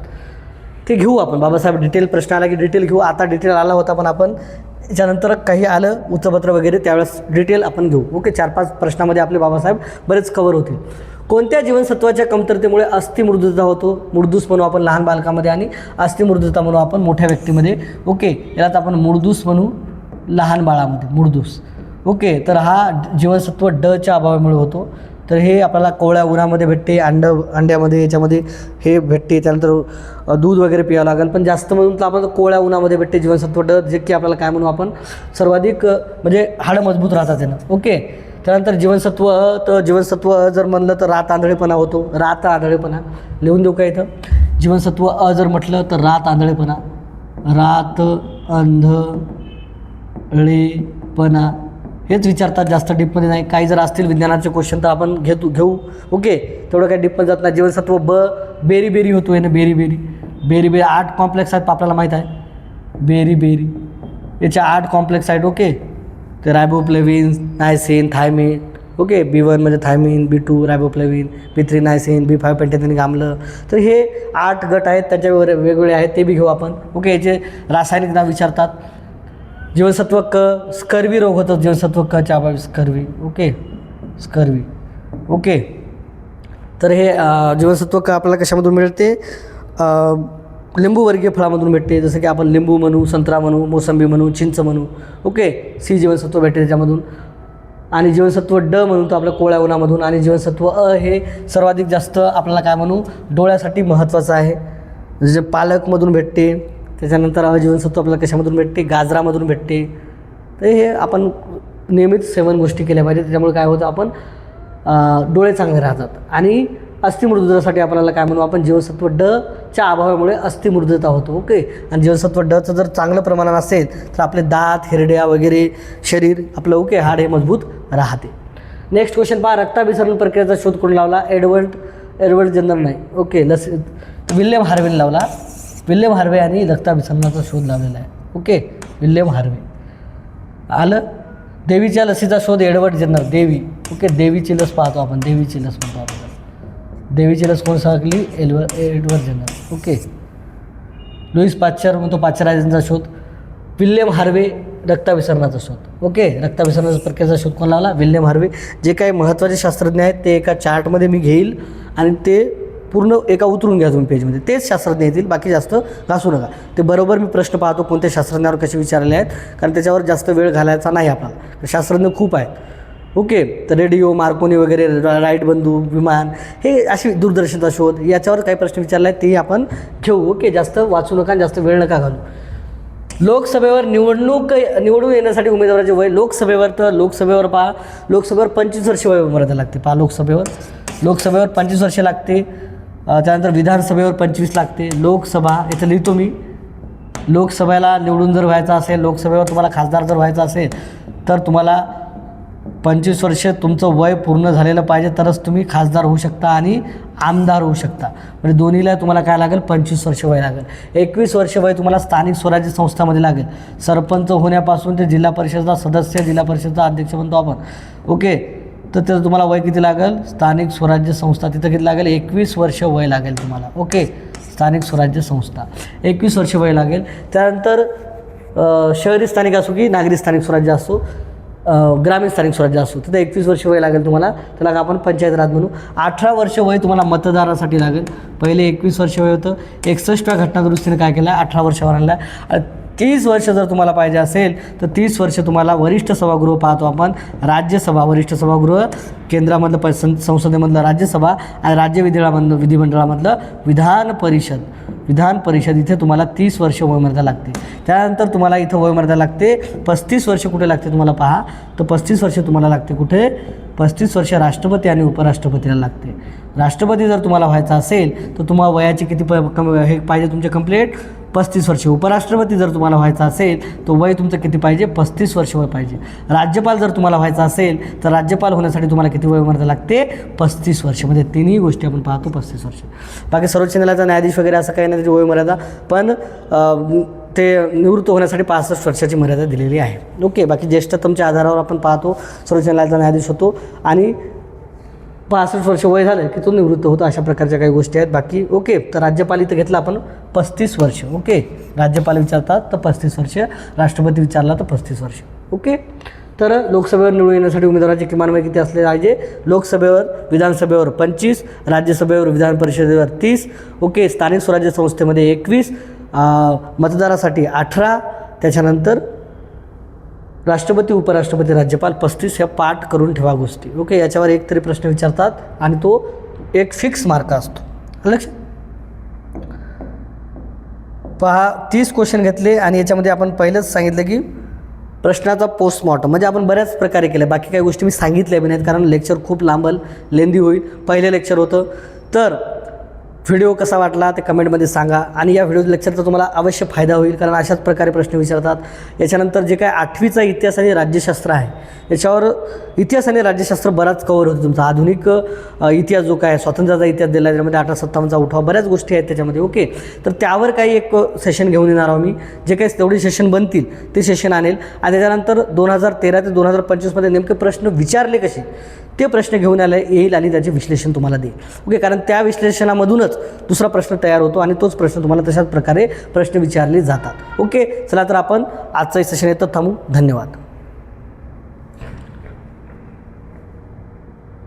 ते घेऊ आपण. बाबासाहेब डिटेल प्रश्न आला की डिटेल घेऊ. आता डिटेल आला होता, पण आपण याच्यानंतर काही आलं वृत्तपत्र वगैरे त्यावेळेस डिटेल आपण घेऊ. ओके, 4-5 प्रश्नामध्ये आपले बाबासाहेब बरेच कवर होतील. कोणत्या जीवनसत्वाच्या कमतरतेमुळे अस्थिमृदुता होतो? मुर्दूस म्हणू आपण लहान बालकामध्ये, आणि अस्थिमृदुता म्हणू आपण मोठ्या व्यक्तीमध्ये. ओके, यालाच आपण मुर्दूस म्हणू लहान बाळामध्ये, मुर्दूस. ओके, तर हा जीवनसत्व डच्या अभावामुळे होतो. तर हे आपल्याला कोवळ्या उन्हामध्ये भेटते, अंड्यामध्ये, याच्यामध्ये हे भेटते. त्यानंतर दूध वगैरे प्यावं लागेल, पण जास्त म्हणून तर आपण कोवळ्या उन्हामध्ये भेटते जीवनसत्व ड, जे की आपल्याला काय म्हणू आपण सर्वाधिक म्हणजे हाडं मजबूत राहतात त्यानं. ओके, त्यानंतर जीवनसत्व तर जीवनसत्व जर म्हणलं तर रात आंधळेपणा होतो. रात आंधळेपणा लिहून देऊ का इथं? जीवनसत्व अ जर म्हटलं तर रात आंधळेपणा, रात आंधळेपणा हेच विचारतात, जास्त डीपमध्ये नाही. काही जर असतील विज्ञानाचे क्वेश्चन तर आपण घेऊ. ओके, तेवढं काही डीपमध्ये जात नाही. जीवनसत्व ब बेरी होतो आहे ना, बेरी 8 कॉम्प्लेक्स आहेत आपल्याला माहीत आहे. बेरी याच्या 8 कॉम्प्लेक्स आहेत. ओके, ते riboflavin, niacin, thiamine. Okay, B1 म्हणजे thiamine, B2 riboflavin, B3 niacin, B5 पेंटॅथेनिक आम्ल. तर हे 8 गट आहेत, त्याच्या वेगवेगळे आहेत, ते बी घेऊ आपण. ओके, याचे रासायनिक नाव विचारतात. जीवनसत्व क, स्कर्वी रोग होतो जीवनसत्व कच्या अभावी, स्कर्वी. Okay, scurvy. ओके, तर हे जीवनसत्व क आपल्याला कशामधून मिळते? लिंबूवर्गीय फळामधून भेटते, जसं की आपण लिंबू म्हणू, संत्रा म्हणू, मोसंबी म्हणू, चिंच म्हणू. ओके, सी जीवनसत्व भेटते त्याच्यामधून. आणि जीवनसत्व ड म्हणून तो आपल्या कोवळ्या उन्हामधून. आणि जीवनसत्व अ हे सर्वाधिक जास्त आपल्याला काय म्हणू, डोळ्यासाठी महत्त्वाचं आहे, जसे पालकमधून भेटते. त्याच्यानंतर जीवनसत्व आपल्याला कशामधून भेटते? गाजरामधून भेटते. तर हे आपण नियमित सेवन गोष्टी केल्या पाहिजे, त्याच्यामुळे काय होतं, आपण डोळे चांगले राहतात. आणि अस्थिमृदुतासाठी आपल्याला काय म्हणू आपण? जीवनसत्व ड च्या अभावामुळे अस्थिमृदुता होतो. ओके, आणि जीवनसत्व डचं जर चांगलं प्रमाणात असेल तर आपले दात, हिरड्या वगैरे शरीर आपलं ओके हाड हे मजबूत राहते. नेक्स्ट क्वेश्चन पहा. रक्ताभिसरण प्रक्रियेचा शोध कोण लावला? एडवर्ड जनर नाही. ओके, विल्यम हार्वेने लावला. विल्यम हार्वे आणि रक्ताभिसरणाचा शोध लावलेला आहे. Okay, William Harvey. आलं. देवीच्या लसीचा शोध एडवर्ड जनर, देवी. ओके, देवीची लस पाहतो आपण, देवीची लस म्हणतो आपण. देवीची लस कोण सांगली? Edward Jenner. Okay, Louis Pasteur म्हणतो पाश्चरायझेशनचा शोध. विल्यम हार्वे रक्ताभिसरणाचा शोध. ओके, रक्ताभिसरणाच्या प्रक्रियेचा शोध कोण लावला? William Harvey. जे काही महत्त्वाचे शास्त्रज्ञ आहेत ते एका चार्टमध्ये मी घेईल आणि ते पूर्ण एका उतरून घ्या तुम्ही पेजमध्ये. तेच शास्त्रज्ञ येतील, बाकी जास्त घासू नका. ते बरोबर मी प्रश्न पाहतो कोणत्या शास्त्रज्ञावर कसे विचारले आहेत, कारण त्याच्यावर जास्त वेळ घालायचा नाही आपल्याला. शास्त्रज्ञ खूप आहेत. ओके, तर रेडिओ, मार्कोनी वगैरे, राईट बंधू, विमान, हे अशी दूरदर्शनचा शोध, याच्यावर काही प्रश्न विचारले आहेत तेही आपण घेऊ. ओके, जास्त वाचू नका, जास्त वेळ नका घालू. लोकसभेवर निवडून येण्यासाठी उमेदवाराचे वय, लोकसभेवर पहा, लोकसभेवर 25 वर्ष वयोमर्यादा लागते. पहा, लोकसभेवर 25 वर्ष लागते. त्यानंतर विधानसभेवर 25 लागते. लोकसभा इथं लिहितो मी. लोकसभेला निवडून जर व्हायचं असेल, लोकसभेवर तुम्हाला खासदार जर व्हायचं असेल तर तुम्हाला 25 वर्ष तुमचं वय पूर्ण झालेलं पाहिजे तरच तुम्ही खासदार होऊ शकता आणि आमदार होऊ शकता. म्हणजे दोन्हीला तुम्हाला काय लागेल, 25 वर्ष वय लागेल. 21 वर्ष वय तुम्हाला स्थानिक स्वराज्य संस्थामध्ये लागेल. सरपंच होण्यापासून ते जिल्हा परिषदचा सदस्य, जिल्हा परिषदचा अध्यक्ष म्हणतो आपण. ओके, तर त्याचं तुम्हाला वय किती लागेल, स्थानिक स्वराज्य संस्था तिथं किती लागेल, 21 वर्ष वय लागेल तुम्हाला. ओके, स्थानिक स्वराज्य संस्था 21 वर्ष वय लागेल. त्यानंतर शहरी स्थानिक असो की नागरी स्थानिक स्वराज्य असो, ग्रामीण स्थानिक स्वराज्य असो, तिथं 21 वर्ष वय लागेल तुम्हाला. त्याला आपण पंचायत राज म्हणू. 18 वर्ष वय तुम्हाला मतदारासाठी लागेल. पहिले 21 वर्ष वय होतं. 61व्या घटनादुरुस्तीने काय केलं, 18 वर्षावर आणला. 30 वर्ष जर तुम्हाला पाहिजे असेल तर 30 वर्ष तुम्हाला वरिष्ठ सभागृह पाहतो आपण, राज्यसभा, वरिष्ठ सभागृह, केंद्रामधलं संसदेमधलं राज्यसभा आणि राज्य विधिमंडळामधलं विधान परिषद इथे तुम्हाला 30 वर्ष वयोमर्यादा लागते. त्यानंतर तुम्हाला इथं वयोमर्यादा लागते 35 वर्ष. कुठे लागते तुम्हाला पहा, तर 35 वर्ष तुम्हाला लागते कुठे, 35 वर्ष राष्ट्रपती आणि उपराष्ट्रपतीला लागते. राष्ट्रपती जर तुम्हाला व्हायचा असेल तर तुम्हाला वयाचे किती हे पाहिजे तुमचे कंप्लीट, 35 वर्ष. उपराष्ट्रपती जर तुम्हाला व्हायचा असेल तर वय तुमचं किती पाहिजे, 35 वर्ष वय पाहिजे. राज्यपाल जर तुम्हाला व्हायचा असेल तर राज्यपाल होण्यासाठी तुम्हाला किती वयोमर्यादा लागते, 35 वर्ष. म्हणजे तिन्ही गोष्टी आपण पाहतो 35 वर्ष. बाकी सर्वोच्च न्यायालयाचा न्यायाधीश वगैरे असं काही नाही त्याची वयोमर्यादा, पण ते निवृत्त होण्यासाठी 65 वर्षाची मर्यादा दिलेली आहे. ओके, बाकी ज्येष्ठतमच्या आधारावर आपण पाहतो सर्वोच्च न्यायालयाचा न्यायाधीश होतो आणि 65 वर्ष वय झालं की तो निवृत्त होतो. अशा प्रकारच्या काही गोष्टी आहेत. बाकी ओके, तर राज्यपाल इथं घेतलं आपण 35 वर्ष. ओके, राज्यपाल विचारतात तर 35 वर्ष, राष्ट्रपती विचारला तर 35 वर्ष. ओके, तर लोकसभेवर निवडून येण्यासाठी उमेदवाराची किमान वय किती असले पाहिजे, लोकसभेवर, विधानसभेवर 25, राज्यसभेवर, विधान परिषदेवर 30. ओके, स्थानिक स्वराज्य संस्थेमध्ये 21, मतदारासाठी 18, त्याच्यानंतर राष्ट्रपती, उपराष्ट्रपती, राज्यपाल 35. ह्या पाठ करून ठेवा गोष्टी. ओके, याच्यावर एक तरी प्रश्न विचारतात आणि तो एक फिक्स मार्क असतो. लक्षात पहा, 30 क्वेश्चन घेतले आणि याच्यामध्ये आपण पहिलंच सांगितलं की प्रश्नाचा पोस्टमॉर्टम म्हणजे आपण बऱ्याच प्रकारे केलं. बाकी काही गोष्टी मी सांगितल्या बी नाहीत कारण लेक्चर खूप लेंदी होईल. पहिलं लेक्चर होतं. तर व्हिडिओ कसा वाटला ते कमेंटमध्ये सांगा आणि या व्हिडिओ लेक्चरचा तुम्हाला अवश्य फायदा होईल कारण अशाच प्रकारे प्रश्न विचारतात. याच्यानंतर जे काय 8वीचा इतिहास आणि राज्यशास्त्र आहे याच्यावर इतिहास आणि राज्यशास्त्र बराच कवर होतो तुमचा. आधुनिक इतिहास जो काय स्वातंत्र्याचा इतिहास दिला त्याच्यामध्ये 1857चा उठाव बऱ्याच गोष्टी आहेत त्याच्यामध्ये. ओके, तर त्यावर काही एक सेशन घेऊन येणार आहोत मी. जे काही तेवढे सेशन बनतील ते सेशन आणेल आणि त्याच्यानंतर 2013 ते 2025मध्ये नेमके प्रश्न विचारले कसे ते प्रश्न घेऊन येईल आणि त्याचे विश्लेषण तुम्हाला देईल. ओके, कारण त्या विश्लेषणामधूनच दुसरा प्रश्न तयार होतो आणि तोच प्रश्न तुम्हाला तशाच प्रकारे प्रश्न विचारले जातात. ओके, चला तर आपण आजचं सेशन येतं थांबू. धन्यवाद.